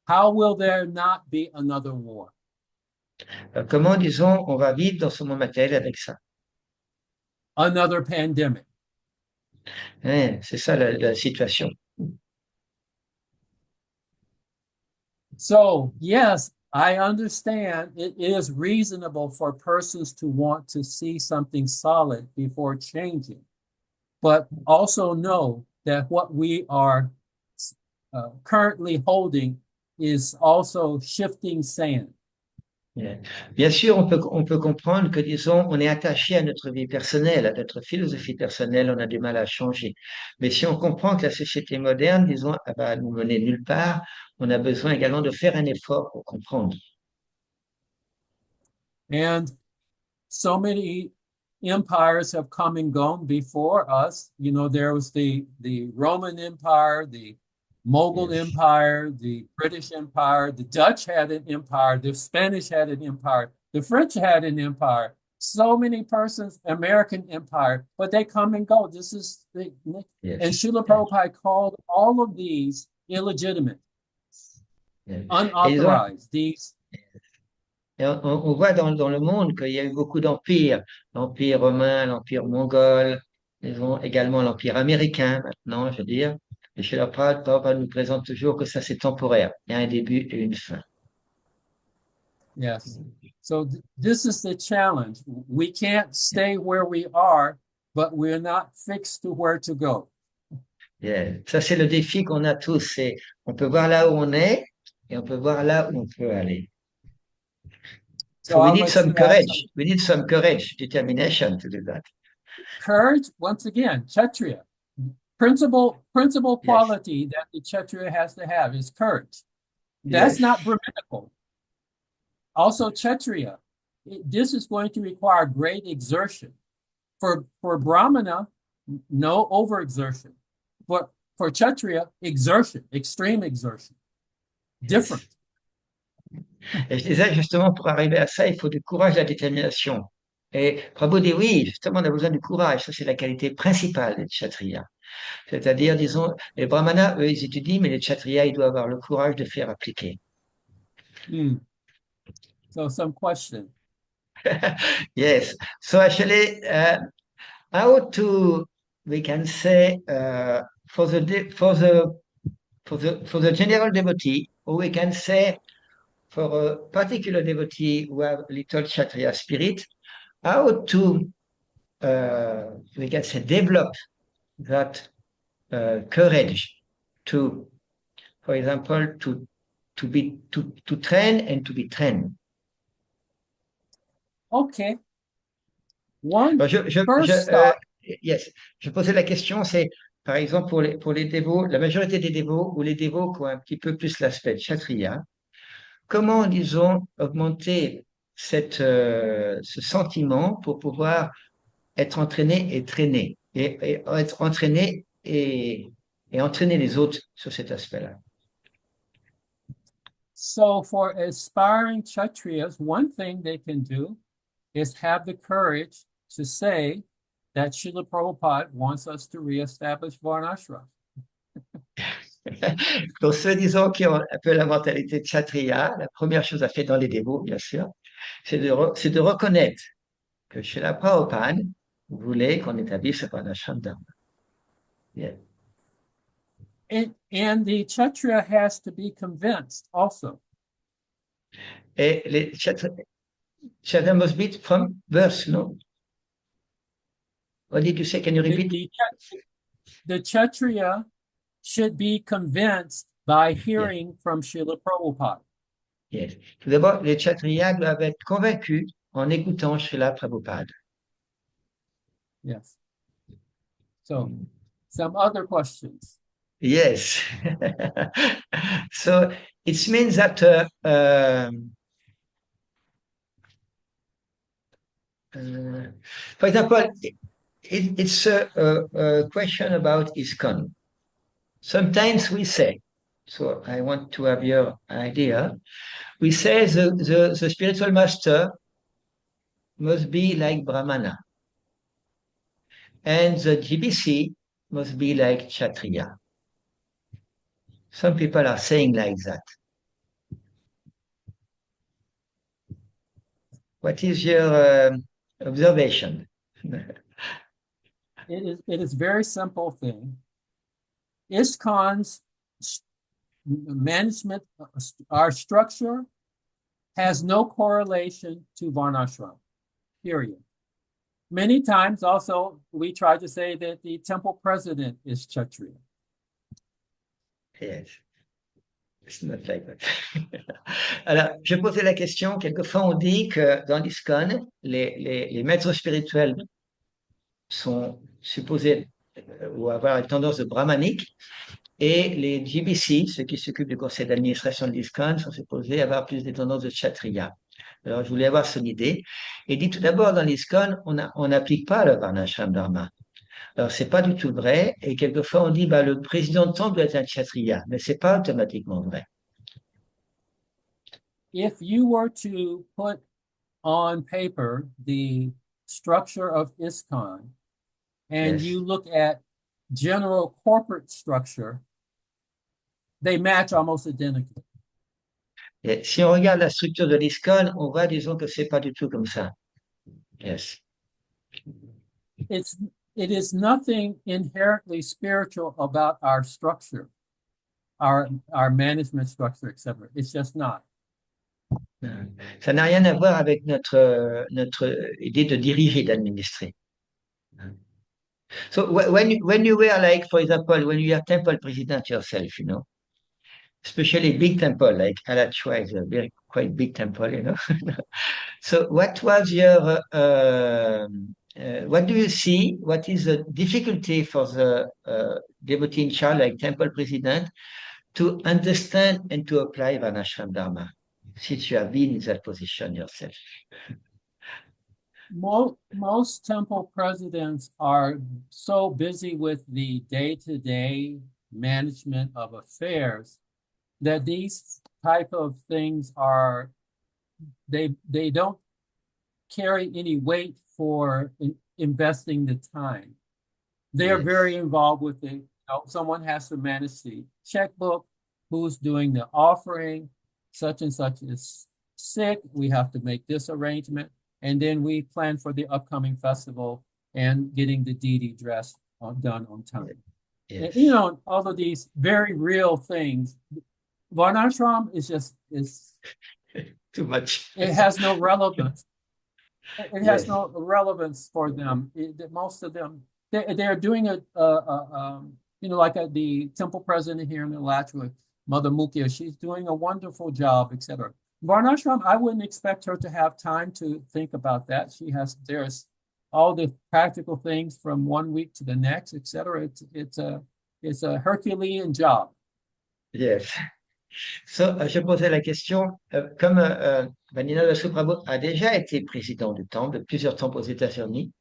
How will there not be another war? Comment, disons, on va vivre dans ce monde matériel avec ça? Another pandemic. C'est ça la situation. So, yes, I understand it is reasonable for persons to want to see something solid before changing, but also know that what we are currently holding is also shifting sand. Yeah. Bien sûr, on peut comprendre que, disons, on est attaché à notre vie personnelle, à notre philosophie personnelle, on a du mal à changer. Mais si on comprend que la société moderne, disons, elle va nous mener nulle part, on a besoin également de faire un effort pour comprendre. And so many empires have come and gone before us. You know, there was the Roman Empire, the Mughal Yes. Empire, the British Empire, the Dutch had an empire, the Spanish had an empire, the French had an empire. So many persons, American Empire, but they come and go. This is the, and Yes. Srila Yes. Prabhupada called all of these illegitimate, Yes. Et disons, unauthorized. These, et on voit dans le monde qu'il y a eu beaucoup d'empires, l'empire romain, l'empire mongol, disons également l'empire américain maintenant, je veux dire. Et chez la Prabhupada nous présente toujours que ça c'est temporaire. Il y a un début et une fin. yes. So this is the challenge. We can't stay where we are, but we're not fixed to where to go. Yeah. Ça c'est le défi qu'on a tous. C'est on peut voir là où on est et on peut voir là où on peut aller. So So we I'll need let some you ask courage. some We need some courage, determination to do that. courage. Once again, Kshatriya. Principal Yes. quality that the Kshatriya has to have is courage. That's Yes. not Brahminical. Also, Kshatriya. This is going to require great exertion. For Brahmana, no overexertion. For Kshatriya, exertion, extreme exertion. Yes. Different. Et je disais justement, pour arriver à ça, il faut du courage et de la détermination. Et Prabhu dit oui, justement, on a besoin du courage. Ça, c'est la qualité principale des kshatriyas. C'est-à-dire, disons, les brahmanas, eux, ils étudient, mais les kshatriyas, ils doivent avoir le courage de faire appliquer. Hmm. So some question. Yes. So actually, how to, we can say, for the general devotee, or we can say for a particular devotee who have little kshatriya spirit, how to we can say develop that courage to, for example, to train and to be trained. Okay. One Alors, first start. yes, je posais la question, c'est par exemple pour les dévots, la majorité des dévots ou les dévots qui ont un petit peu plus l'aspect kshatriya, comment, disons, augmenter ce sentiment pour pouvoir être entraîné et traîné, et être entraîné et entraîner les autres sur cet aspect-là. So for aspiring Kshatriyas, one thing they can do is have the courage to say that Srila Prabhupada wants us to reestablish Varnashram. Pour ceux, disons, qui ont un peu la mentalité de Kshatriya, la première chose à faire dans les dévots, bien sûr, c'est de reconnaître que chez la Prabhupada, vous voulez qu'on établisse le varnasrama-dharma. Yeah. And the Kshatriya has to be convinced also. Et les Kshatriya must be from birth, no? What did you say? Can you repeat? The Kshatriya should be convinced by Yeah. hearing from Srila Prabhupada. Yes. Tout d'abord, les Kshatriyas doivent être convaincus en écoutant Srila Prabhupada. Yes. So, some other questions. Yes. So it means that, for example, it's a question about ISKCON. Sometimes we say, so I want to have your idea, we say the spiritual master must be like Brahmana, and the GBC must be like Kshatriya. Some people are saying like that. What is your observation? It is very simple thing. ISKCON's management, our structure has no correlation to Varnashram, period. Many times also, we try to say that the temple president is Kshatriya. Yes. It's not like that. Alors, je posais la question, quelquefois on dit que dans l'ISKCON, les maîtres spirituels sont supposés ou avoir une tendance de brahmanique et les GBC, ceux qui s'occupent du conseil d'administration de l'ISKCON, sont supposés avoir plus des tendances de kshatriya. Alors, je voulais avoir son idée. Et dit tout d'abord, dans l'ISKCON, on n'applique pas le varnasrama-dharma. Alors, c'est pas du tout vrai. Et quelquefois, on dit, bah, le président de temple doit être un kshatriya. Mais c'est pas automatiquement vrai. If you were to put on paper the structure of ISKCON and Yes. you look at general corporate structure, they match almost identically. Et si on regarde la structure de l'ISKCON, on voit, disons, que c'est pas du tout comme ça. Yes. It is nothing inherently spiritual about our structure, our management structure, etc. It's just not. Ça n'a rien à voir avec notre idée de diriger, d'administrer. So when you were like, for example, when you are temple president yourself, you know, especially big temple, like Alachua is a very quite big temple, you know. So what was your, what do you see? What is the difficulty for the devotee in charge, like temple president, to understand and to apply Varnashram Dharma, since you have been in that position yourself? Most temple presidents are so busy with the day-to-day management of affairs that these type of things are they don't carry any weight for investing the time. They are Yes. very involved with it. Someone has to manage the checkbook, who's doing the offering, such and such is sick, we have to make this arrangement, and then we plan for the upcoming festival and getting the deity dress done on time. Yes. And, all of these very real things. Varnashram is Too much. it has no relevance. It has no relevance for them. Most of them, they're doing the temple president here in Alachua, Mother Mukia, she's doing a wonderful job, etc. Varnashram, I wouldn't expect her to have time to think about that. There's all the practical things from one week to the next, etc. It's a Herculean job. Yes. So, je posais la question, comme Vaninatha Vasu a déjà été président du temple, de plusieurs temples aux États-Unis,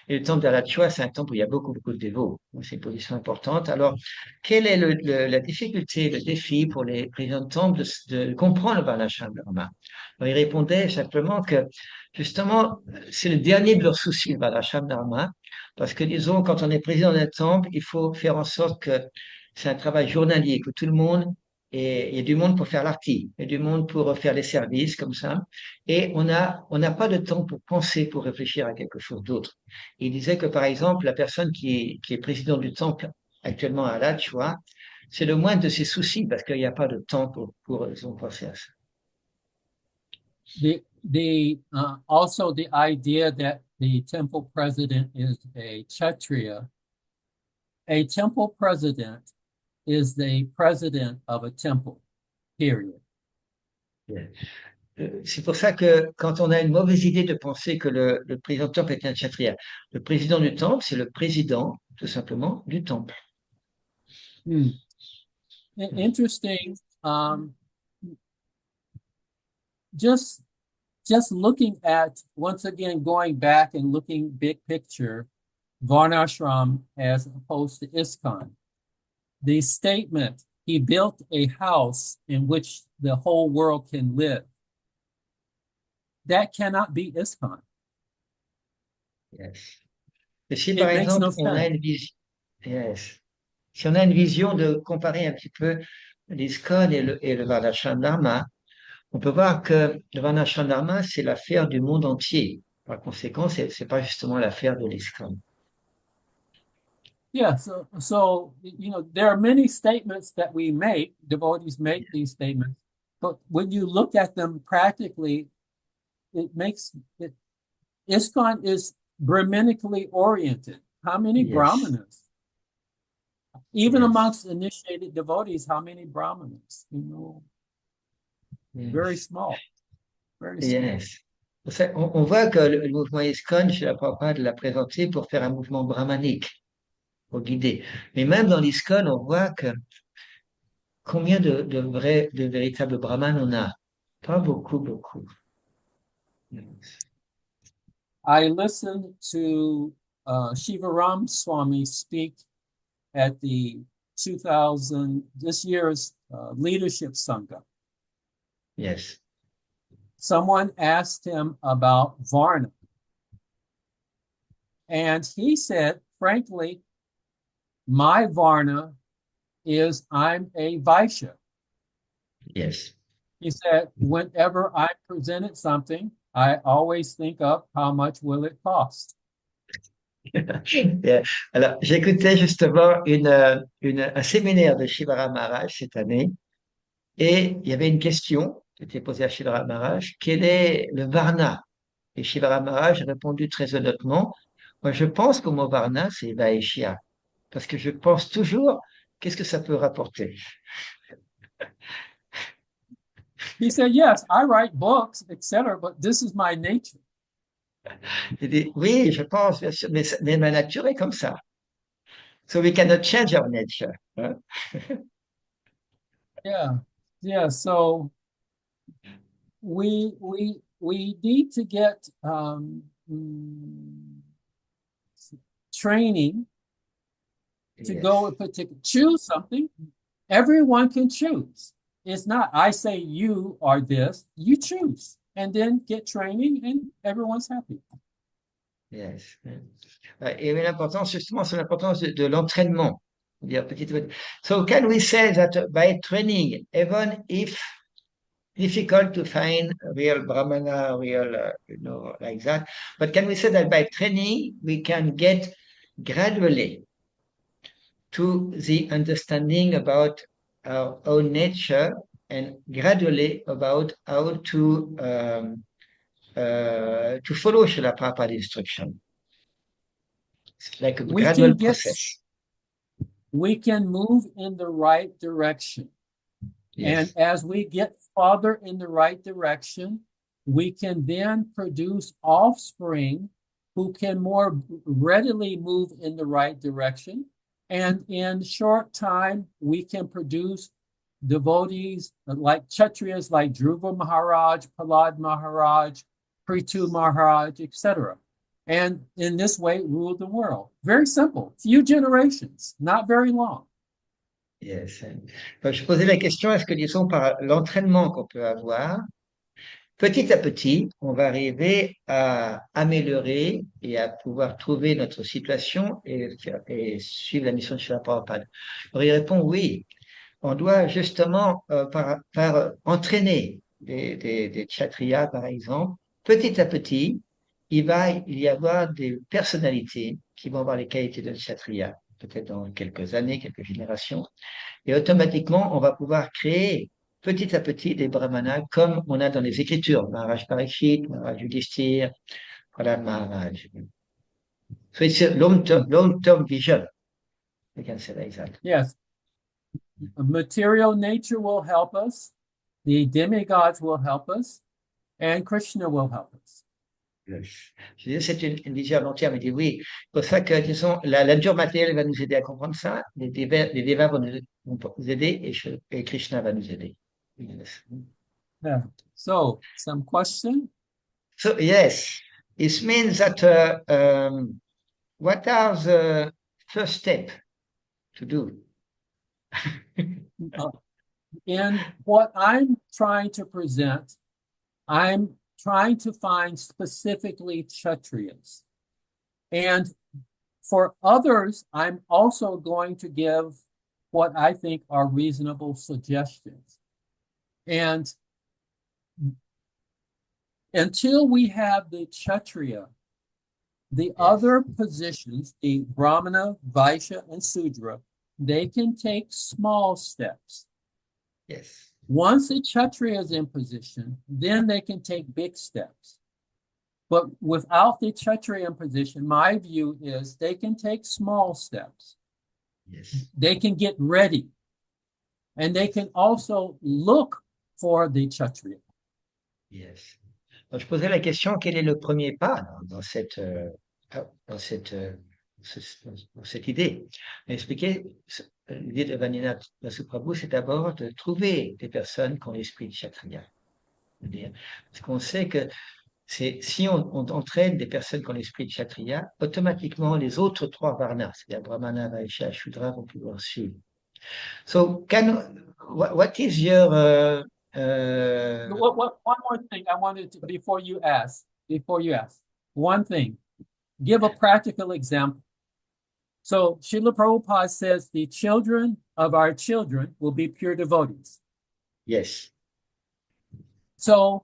et le temple d'Alachua, c'est un temple où il y a beaucoup, beaucoup de dévots. C'est une position importante. Alors, quelle est la difficulté, le défi pour les présidents de temple de comprendre le Varnashram Dharma? Alors, il répondait simplement que, justement, c'est le dernier de leurs soucis, le Varnashram Dharma, parce que, disons, quand on est président d'un temple, il faut faire en sorte que c'est un travail journalier, que tout le monde, et il y a du monde pour faire l'arti, il y a du monde pour faire les services, comme ça, et on n'a pas de temps pour penser, pour réfléchir à quelque chose d'autre. Il disait que, par exemple, la personne qui est président du temple actuellement à la, tu vois, c'est le moindre de ses soucis parce qu'il n'y a pas de temps pour penser à ça. Also the idea that the temple president is a kshatriya. A temple president is the president of a temple, period. Yeah. C'est pour ça que quand on a une mauvaise idée de penser que le président du temple est un kshatriya, le président du temple, c'est le président, tout simplement, du temple. Interesting. Just looking at, once again, going back and looking big picture, Varnashram as opposed to ISKCON. The statement, he built a house in which the whole world can live. That cannot be ISKCON. Yes. Et si par exemple, on a une vision, yes. Si on a une vision de comparer un petit peu l'ISKCON et le Varnashram Dharma, on peut voir que le Varnashram Dharma, c'est l'affaire du monde entier. Par conséquent, c'est pas justement l'affaire de l'ISKCON. Yeah, so there are many statements that we make, devotees make these statements, but when you look at them practically, ISKCON is Brahminically oriented. How many Yes. Brahmanas? Even Yes. amongst initiated devotees, how many brahmanas? Very Yes. small, very small. Yes. On voit que le mouvement ISKCON, je ne pas de l'a présenté pour faire un mouvement brahmanique, pour guider. Mais même dans l'ISKCON, on voit que combien de véritables brahmanes on a? Pas beaucoup, beaucoup. I listened to Shivaram Swami speak at the this year's Leadership Sangha. Yes. Someone asked him about Varna. And he said, frankly, my Varna is I'm a Vaishya. Yes. He said, whenever I presented something, I always think of how much will it cost. Yeah. Alors, j'écoutais justement un séminaire de Shivara Maharaj cette année, et il y avait une question qui était posée à Shivara Maharaj: quel est le Varna? Et Shivara Maharaj a répondu très honnêtement: moi, je pense qu'au mot Varna, c'est Vaishya, parce que je pense toujours, qu'est-ce que ça peut rapporter? He said, yes, I write books, etc., but this is my nature. Il dit, oui, je pense, bien sûr, mais ma nature est comme ça. So we cannot change our nature. Hein? Yeah. Yeah. So we need to get training to Yes. go and choose something. Everyone can choose. It's not I say you are this, you choose, and then get training, and everyone's happy. Yes. Et l'importance, justement, c'est l'importance de l'entraînement. So can we say that by training, even if difficult to find real brahmana, real, like that, but can we say that by training, we can get gradually to the understanding about our own nature, and gradually about how to follow Srila Prabhupada instruction. It's like a gradual process. We can move in the right direction. Yes. And as we get farther in the right direction, we can then produce offspring who can more readily move in the right direction. And in short time, we can produce devotees like ksatriyas, like Dhruva Maharaj, Prahlad Maharaj, Prithu Maharaj, etc. And in this way, rule the world. Very simple. Few generations, not very long. Yes. Donc, je posais la question, est-ce que, disons, par l'entraînement qu'on peut avoir, petit à petit, on va arriver à améliorer et à pouvoir trouver notre situation et suivre la mission de Srila Prabhupada? Alors, il répond oui. On doit justement, par entraîner des ksatriyas, par exemple, petit à petit, il va y avoir des personnalités qui vont avoir les qualités de kshatriya, peut-être dans quelques années, quelques générations, et automatiquement, on va pouvoir créer petit à petit des brahmanas comme on a dans les Écritures, Maharaj Parikshit, Maharaj Yudhishthir, voilà Maharaj. So it's a long-term vision, we can say like that. Yes. Material nature will help us, the demigods will help us, and Krishna will help us. Je disais, c'est une vision à long terme. Il dit oui. C'est pour ça que, disons, la nature matérielle va nous aider à comprendre ça. Les devas vont nous aider et Krishna va nous aider. Yes. Yeah. So, some question? So, yes, it means that what are the first step to do? In what I'm trying to present, I'm trying to find specifically Kshatriyas. And for others, I'm also going to give what I think are reasonable suggestions. And until we have the Kshatriya, the other positions, the Brahmana, Vaishya, and Sudra, they can take small steps. Yes. Once the Kshatriya is in position, then they can take big steps. But without the Kshatriya in position, my view is they can take small steps. Yes. They can get ready, and they can also look for the kshatriya. Yes. Donc, je posais la question, quel est le premier pas dans dans cette idée? Expliquer l'idée de Vaninatha Vasu, c'est d'abord de trouver des personnes qui ont l'esprit de kshatriya. Parce qu'on sait que si on entraîne des personnes qui ont l'esprit de kshatriya, automatiquement les autres trois varnas, c'est-à-dire brahmana, vaishya, shudra, vont pouvoir suivre. So, what is your One more thing I wanted to, before you ask, one thing, give a practical example. So Srila Prabhupada says the children of our children will be pure devotees. yes, So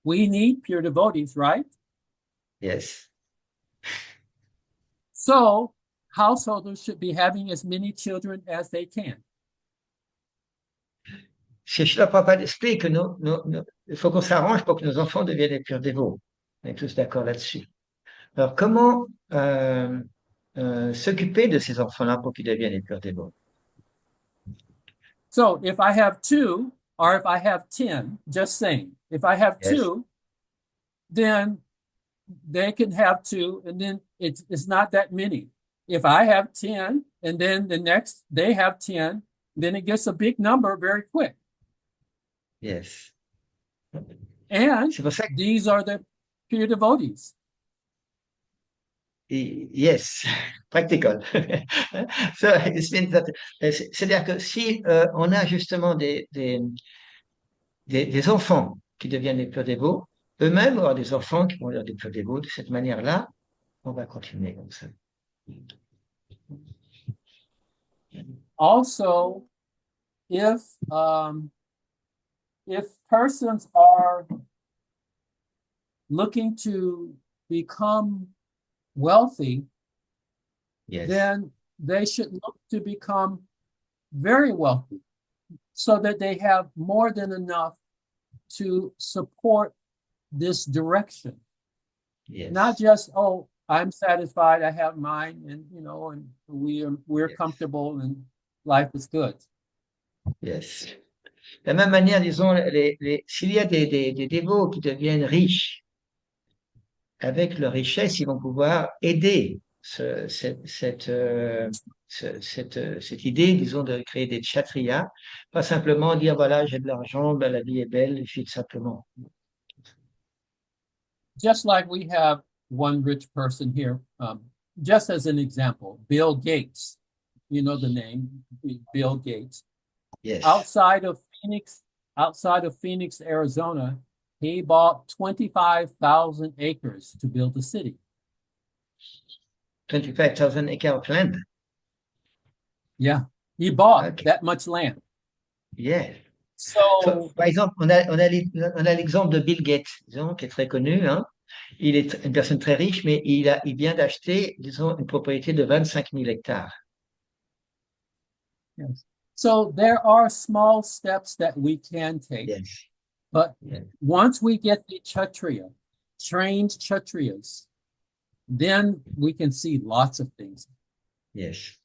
we need pure devotees, right? yes. So householders should be having as many children as they can. Si Srila Prabhupada explique que il faut qu'on s'arrange pour que nos enfants deviennent des purs dévots. On est tous d'accord là-dessus. Alors, comment s'occuper de ces enfants-là pour qu'ils deviennent des purs dévots? So if I have two, or if I have 10, just saying, if I have Yes, two, then they can have two, and then it's not that many. If I have 10, and then the next they have 10, then it gets a big number very quick. yes. And C'est pour ça que, these are the pure devotees. yes, practical. So, it means that, c'est-à-dire que si on a justement des enfants qui deviennent des purs dévots, eux-mêmes vont avoir des enfants qui vont devenir des purs dévots. De cette manière-là, on va continuer comme ça. Also, if persons are looking to become wealthy, Yes, then they should look to become very wealthy so that they have more than enough to support this direction. yes, Not just, oh, I'm satisfied, I have mine, and and we're yes, comfortable and life is good. yes. De la même manière, disons, s'il y a des dévots qui deviennent riches, avec leur richesse, ils vont pouvoir aider cette idée, disons, de créer des ksatriyas, pas simplement dire, voilà, j'ai de l'argent, ben, la vie est belle, je vis simplement. Just like we have one rich person here, just as an example, Bill Gates. You know the name, Bill Gates. Yes. Outside of Phoenix, Arizona, he bought 25,000 acres to build a city. 25,000 acres of land. Yeah, he bought Okay. that much land. Yes. So, Par exemple, on a l'exemple de Bill Gates, disons, qui est très connu, hein. Il est une personne très riche, mais il vient d'acheter, disons, une propriété de 25 000 hectares. yes. So there are small steps that we can take. Yes. But Yes. once we get the kshatriya, trained kshatriyas, then we can see lots of things. Yes.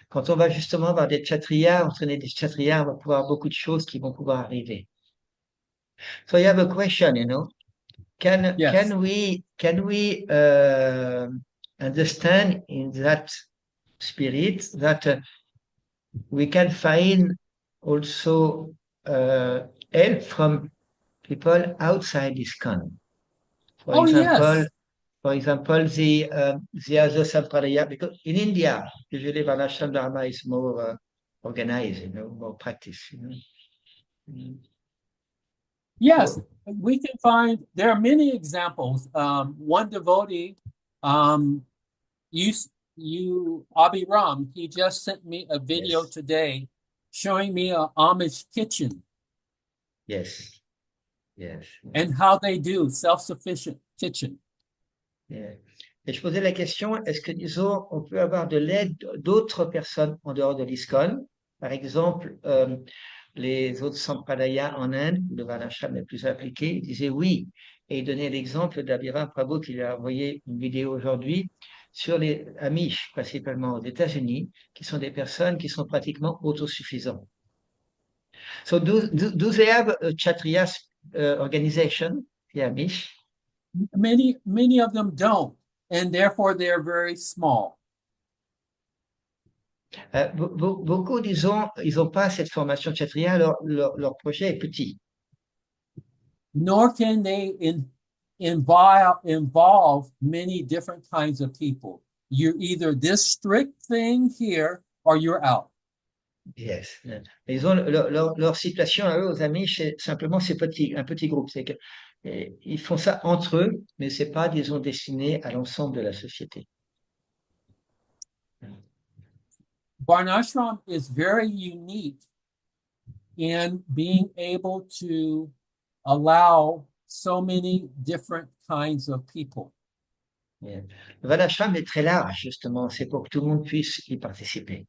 Quand on va justement avoir des ksatriyas, entraîner des ksatriyas, on va pouvoir avoir beaucoup de choses qui vont pouvoir arriver. So I have a question, Yes. Can we understand in that spirit that we can find also help from people outside ISKCON? Oh, yes. For example, the other sampradaya, because in India, usually varnasrama-dharma is more organized, more practiced. Yes, So, we can find, there are many examples. One devotee, Abhiram, he just sent me a video yes, today showing me an Amish kitchen yes, yes. and how they do self-sufficient kitchen. Yeah. Et je posais la question, est-ce que, disons, on peut avoir de l'aide d'autres personnes en dehors de l'ISKCON? Par exemple, les autres sampradayas en Inde, où le varnashram est plus appliqué, ils disaient oui. Et il donnait l'exemple d'Abhiram Prabhu qui lui a envoyé une vidéo aujourd'hui, sur les Amish, principalement aux États-Unis, qui sont des personnes qui sont pratiquement autosuffisantes. So do they have a ksatriyas organization, the Amish? Many of them don't, and therefore they're very small. Beaucoup, disons, ils n'ont pas cette formation kshatriya, leur projet est petit. Nor can they involve many different kinds of people. You're either this strict thing here or you're out. Yes. Ils ont leur situation à eux, aux Amish, c'est simplement un petit groupe. C'est que, ils font ça entre eux, mais c'est pas, disons, destiné à l'ensemble de la société. Varnashram is very unique in being able to allow so many different kinds of people. Yeah. Le Varnashram est très large, justement. C'est pour que tout le monde puisse y participer.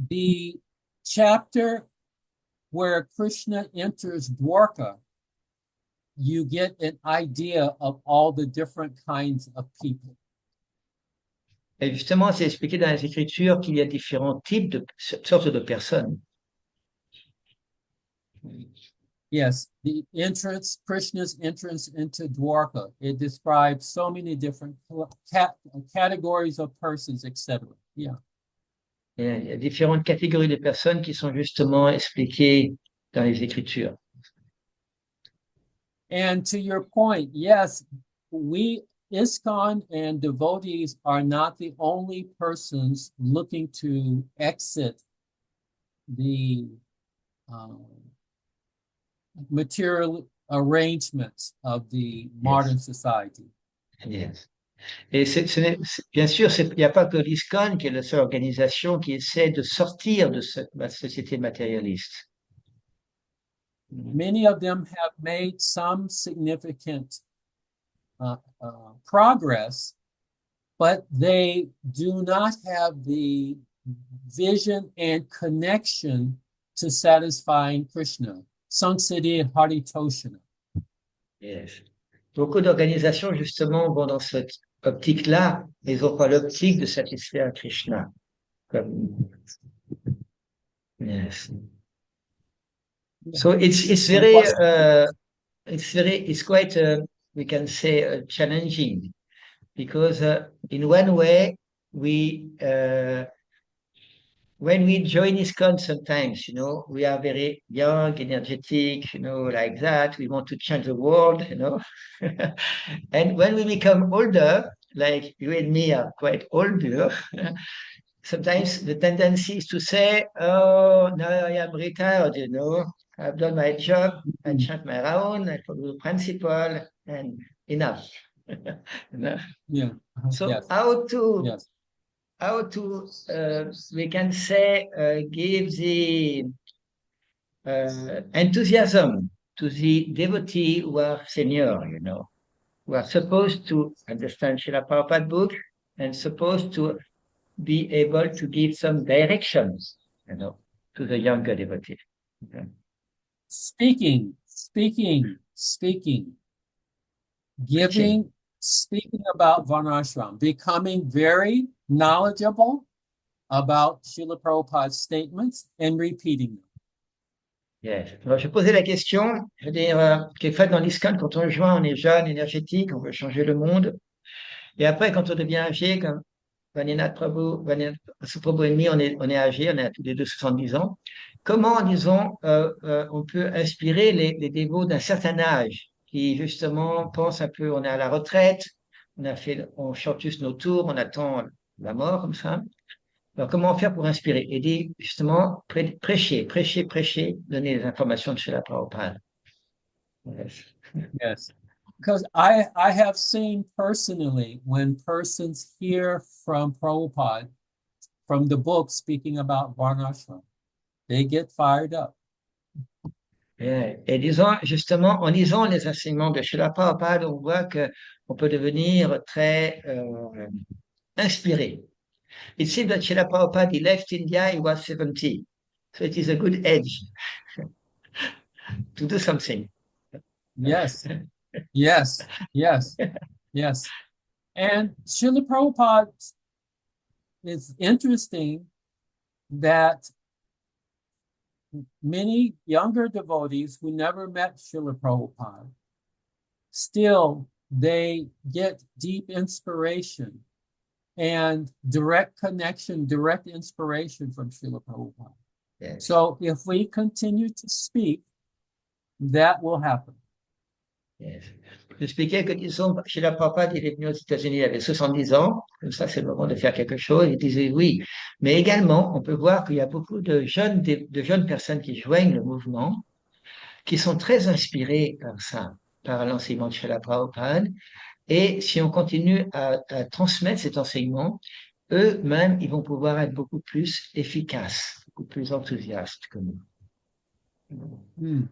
The chapter where Krishna enters Dwarka, you get an idea of all the different kinds of people. Et justement, c'est expliqué dans les Écritures qu'il y a différents types de sortes de personnes. Yes, the entrance, Krishna's entrance into Dwarka, it describes so many different categories of persons, etc. Yeah. Il y a différentes catégories de personnes qui sont justement expliquées dans les Écritures. And to your point, yes, we, ISKCON and devotees are not the only persons looking to exit the material arrangements of the modern society. Yes. Et bien sûr, il n'y a pas que l'ISKCON qui est la seule organisation qui essaie de sortir de la société matérialiste. Many of them have made some significant progress, but they do not have the vision and connection to satisfying Krishna. Sansiti Haritoshana. Yes. Beaucoup d'organisations, justement, vont dans cette optique-là, mais ils n'ont pas l'optique de satisfaire Krishna. Yes. So it's quite, we can say, challenging, because in one way, when we join ISKCON sometimes, we are very young, energetic, like that. We want to change the world, And when we become older, like you and me are quite older, sometimes the tendency is to say, oh, now I am retired, I've done my job, I chant my round, I follow the principle, and enough. Yeah. So yes. how to we can say give the enthusiasm to the devotee who are senior, who are supposed to understand Srila Prabhupada book and supposed to be able to give some directions, to the younger devotee. Okay. Speaking, speaking about Varnashram, becoming very knowledgeable about Srila Prabhupada's statements and repeating them. Yes. Alors, je posais la question, je veux dire, quelquefois dans l'ISKCON, quand on joint, on est jeune, énergétique, on veut changer le monde. Et après, quand on devient âgé, comme Vaninatha Vasu Prabhu et moi, on est âgés, on a tous les deux 70 ans. Comment, disons, on peut inspirer les dévots d'un certain âge qui, justement, pensent un peu, on est à la retraite, on chante juste nos tours, on attend la mort, comme ça. Alors, comment faire pour inspirer? Et dire, justement, prêcher, donner les informations de Srila Prabhupada. Yes. Because I have seen personally when persons hear from Prabhupada, from the book speaking about Varnashram, they get fired up. Et disons, justement, en lisant les enseignements de Srila Prabhupada, on voit qu'on peut devenir très inspiré. It seems that Srila Prabhupada, he left India, he was 70. So it is a good age to do something. Yes. Yes, yes, yes. And Srila Prabhupada, it's interesting that many younger devotees who never met Srila Prabhupada, still they get deep inspiration and direct connection, direct inspiration from Srila Prabhupada. Yes. So if we continue to speak, that will happen. Yes. J'expliquais que, disons, chez la Prabhupada, il est venu aux États-Unis, il avait 70 ans, comme ça, c'est le moment de faire quelque chose. Il disait oui. Mais également, on peut voir qu'il y a beaucoup de jeunes personnes qui joignent le mouvement, qui sont très inspirés par ça, par l'enseignement de chez la Prabhupada. Et si on continue à transmettre cet enseignement, eux-mêmes, ils vont pouvoir être beaucoup plus efficaces, beaucoup plus enthousiastes que nous. Hmm.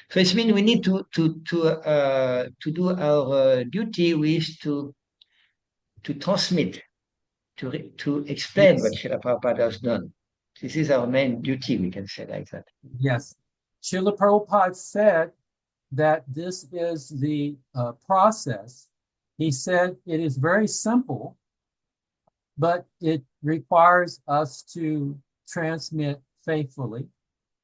So it means we need to do our duty with to transmit, to explain what Yes, Srila Prabhupada has done. This is our main duty, we can say like that. yes. Srila Prabhupada said that this is the process. He said it is very simple, but it requires us to transmit faithfully.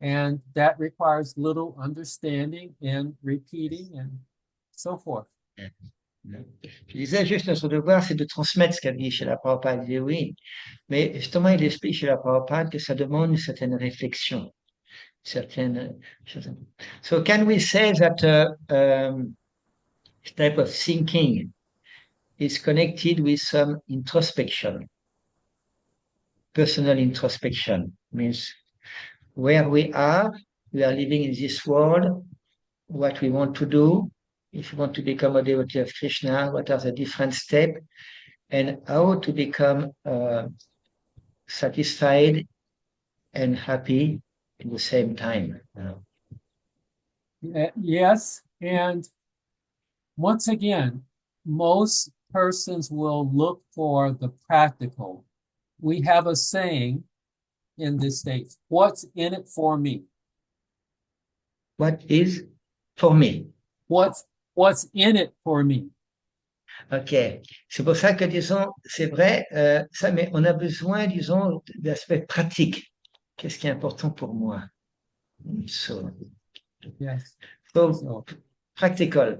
And that requires little understanding and repeating and so forth. Je disais juste notre devoir, c'est de transmettre ce qu'a dit Srila Prabhupada. Il dit oui, mais justement, il explique chez la Prabhupada que ça demande une certaine réflexion, certaines choses. So can we say that type of thinking is connected with some introspection, personal introspection, means where we are living in this world, what we want to do, if we want to become a devotee of Krishna, what are the different steps, and how to become satisfied and happy at the same time. Yes, and once again, most persons will look for the practical. We have a saying in this state, what's in it for me? What is for me? What's in it for me? Ok, c'est pour ça que, disons, c'est vrai, ça, mais on a besoin, disons, d'aspects pratiques. Qu'est-ce qui est important pour moi? So, Yes. so So practical.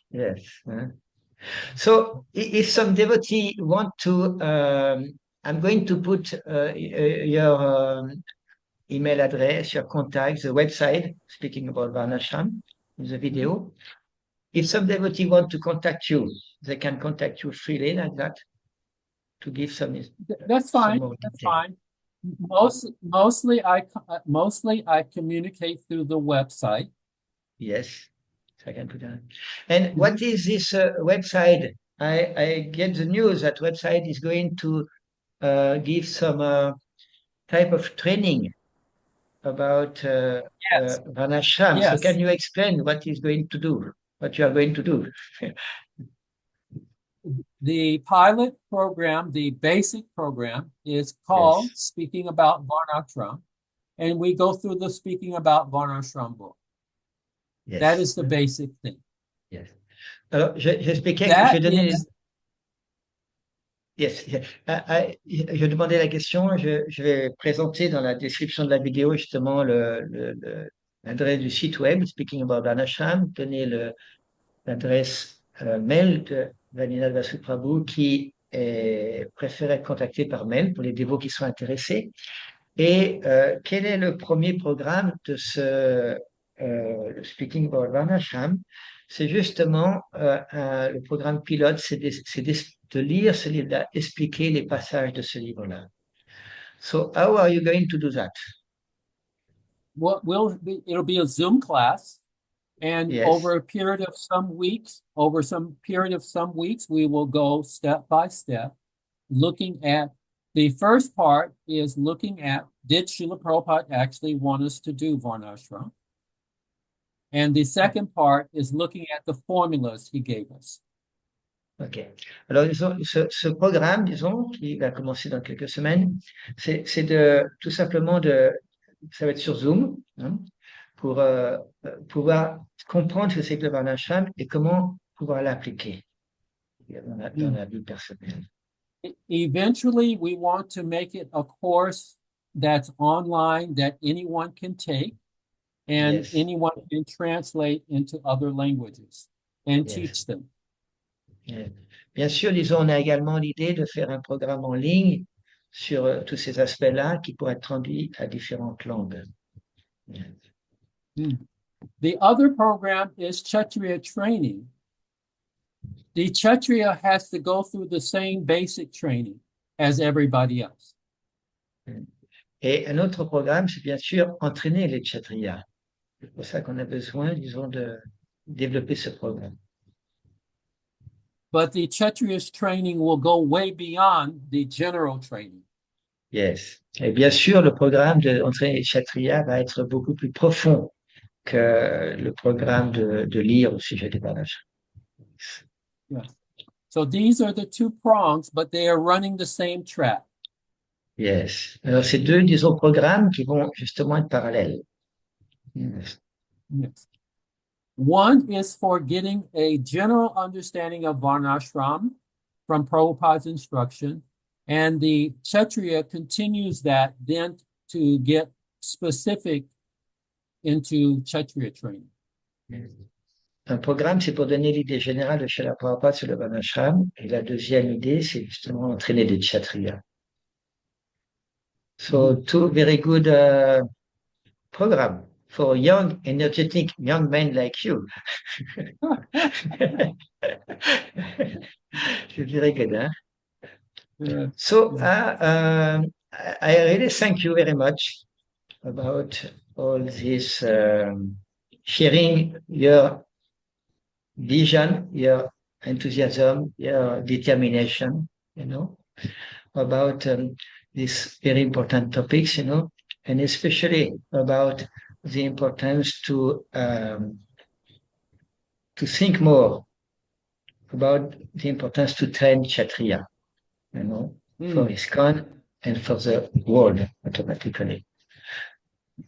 Yes. Huh? So, if some devotee want to, I'm going to put your email address, your contact, the website, speaking about Varnashram, in the video. If some devotee want to contact you, they can contact you freely like that to give that's some fine. more That's detail. fine. Mostly I communicate through the website. Yes, I can put that. And what is this website? I get the news that website is going to give some type of training about Yes. Varnashram. So can Yes. you explain what is going to do, what you are going to do? The pilot program, the basic program, is called Yes, Speaking About Varnashram, and we go through the Speaking About Varnashram book. That yes, is the basic thing. yes. Alors, j'expliquais, je That donnais. is, Yes, je demandais la question, je vais présenter dans la description de la vidéo justement l'adresse du site web, Speaking About Dhanasham, donner l'adresse mail de Vaninatha Vasu qui préfère être contacté par mail pour les dévots qui sont intéressés. Et quel est le premier programme de le Speaking About Varnashram? C'est justement le programme pilote, c'est de lire ce livre-là, expliquer les passages de ce livre-là. So, how are you going to do that? it'll be a Zoom class, and Yes, over some period of some weeks, we will go step by step, looking at the first part is looking at did Srila Prabhupada actually want us to do Varnashram? And the second part is looking at the formulas he gave us. ok. Alors, disons, ce programme, disons, qui va commencer dans quelques semaines, c'est tout simplement ça va être sur Zoom, hein. pour pouvoir comprendre ce que c'est que le varnashram et comment pouvoir l'appliquer dans la vie personnelle. Eventually, we want to make it a course that's online that anyone can take and Yes, anyone can translate into other languages and yes. teach them. Yes. Bien sûr, disons, on a également l'idée de faire un programme en ligne sur tous ces aspects-là qui pourraient être traduits à différentes langues. Yes. The other program is Kshatriya training. The Kshatriya has to go through the same basic training as everybody else. Et un autre programme, c'est bien sûr entraîner les ksatriyas. C'est pour ça qu'on a besoin, disons, de développer ce programme. But the Kshatriya's training will go way beyond the general training. Yes. Et bien sûr, le programme d'entraîner les kshatriyas va être beaucoup plus profond que le programme de lire au sujet des varnashrams. Yes. So these are the two prongs, but they are running the same track. Yes. Alors, c'est deux, disons, programmes qui vont justement être parallèles. Yes. Yes. One is for getting a general understanding of varnashram from Prabhupada's instruction, and the Kshatriya continues that then to get specific into Kshatriya training. Un programme, c'est pour donner l'idée générale de Srila Prabhupada sur le varnashram. Et la deuxième idée, c'est justement entraîner des kshatriyas. So, two very good program for young, energetic young men like you. C'est very good, huh? So, I really thank you very much about all this sharing your vision, your enthusiasm, your determination, about these very important topics, and especially about the importance to think more about the importance to train Kshatriya, for ISKCON and for the world automatically.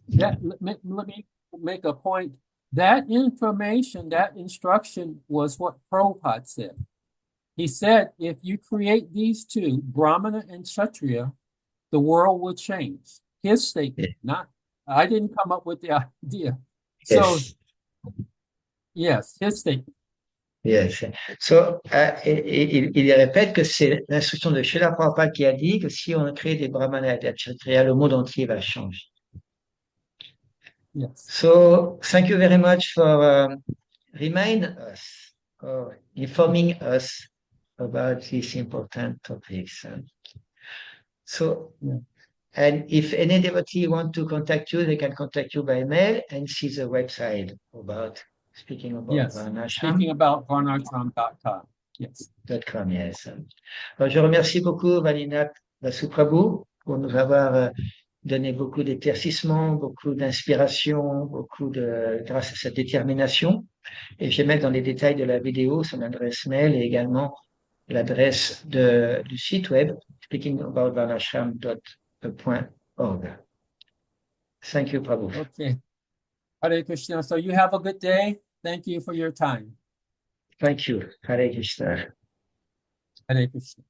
Let me make a point. That information, that instruction was what Prabhupada said. He said, if you create these two, Brahmana and Kshatriya, the world will change. His statement, not, I didn't come up with the idea. So, yes, his statement. Yes. So, il répète que c'est l'instruction de Srila Prabhupada qui a dit que si on crée des brahmanas et des kshatriyas, le monde entier va changer. Yes. So, thank you very much for reminding us, or informing us about these important topics. So, and if any devotee want to contact you, they can contact you by mail and see the website about speaking about Varnashram. Speaking about varnashram.com. Yes. .com, yes. Alors, je remercie beaucoup Vaninatha Vasu Prabhu pour nous avoir donné beaucoup d'éclaircissements, beaucoup d'inspiration, grâce à sa détermination. Et je vais mettre dans les détails de la vidéo son adresse mail et également l'adresse du site web speakingaboutvarnashram.org. Thank you, Prabhu. Okay. Hare Krishna. So you have a good day. Thank you for your time. Thank you. Hare Krishna. Hare Krishna.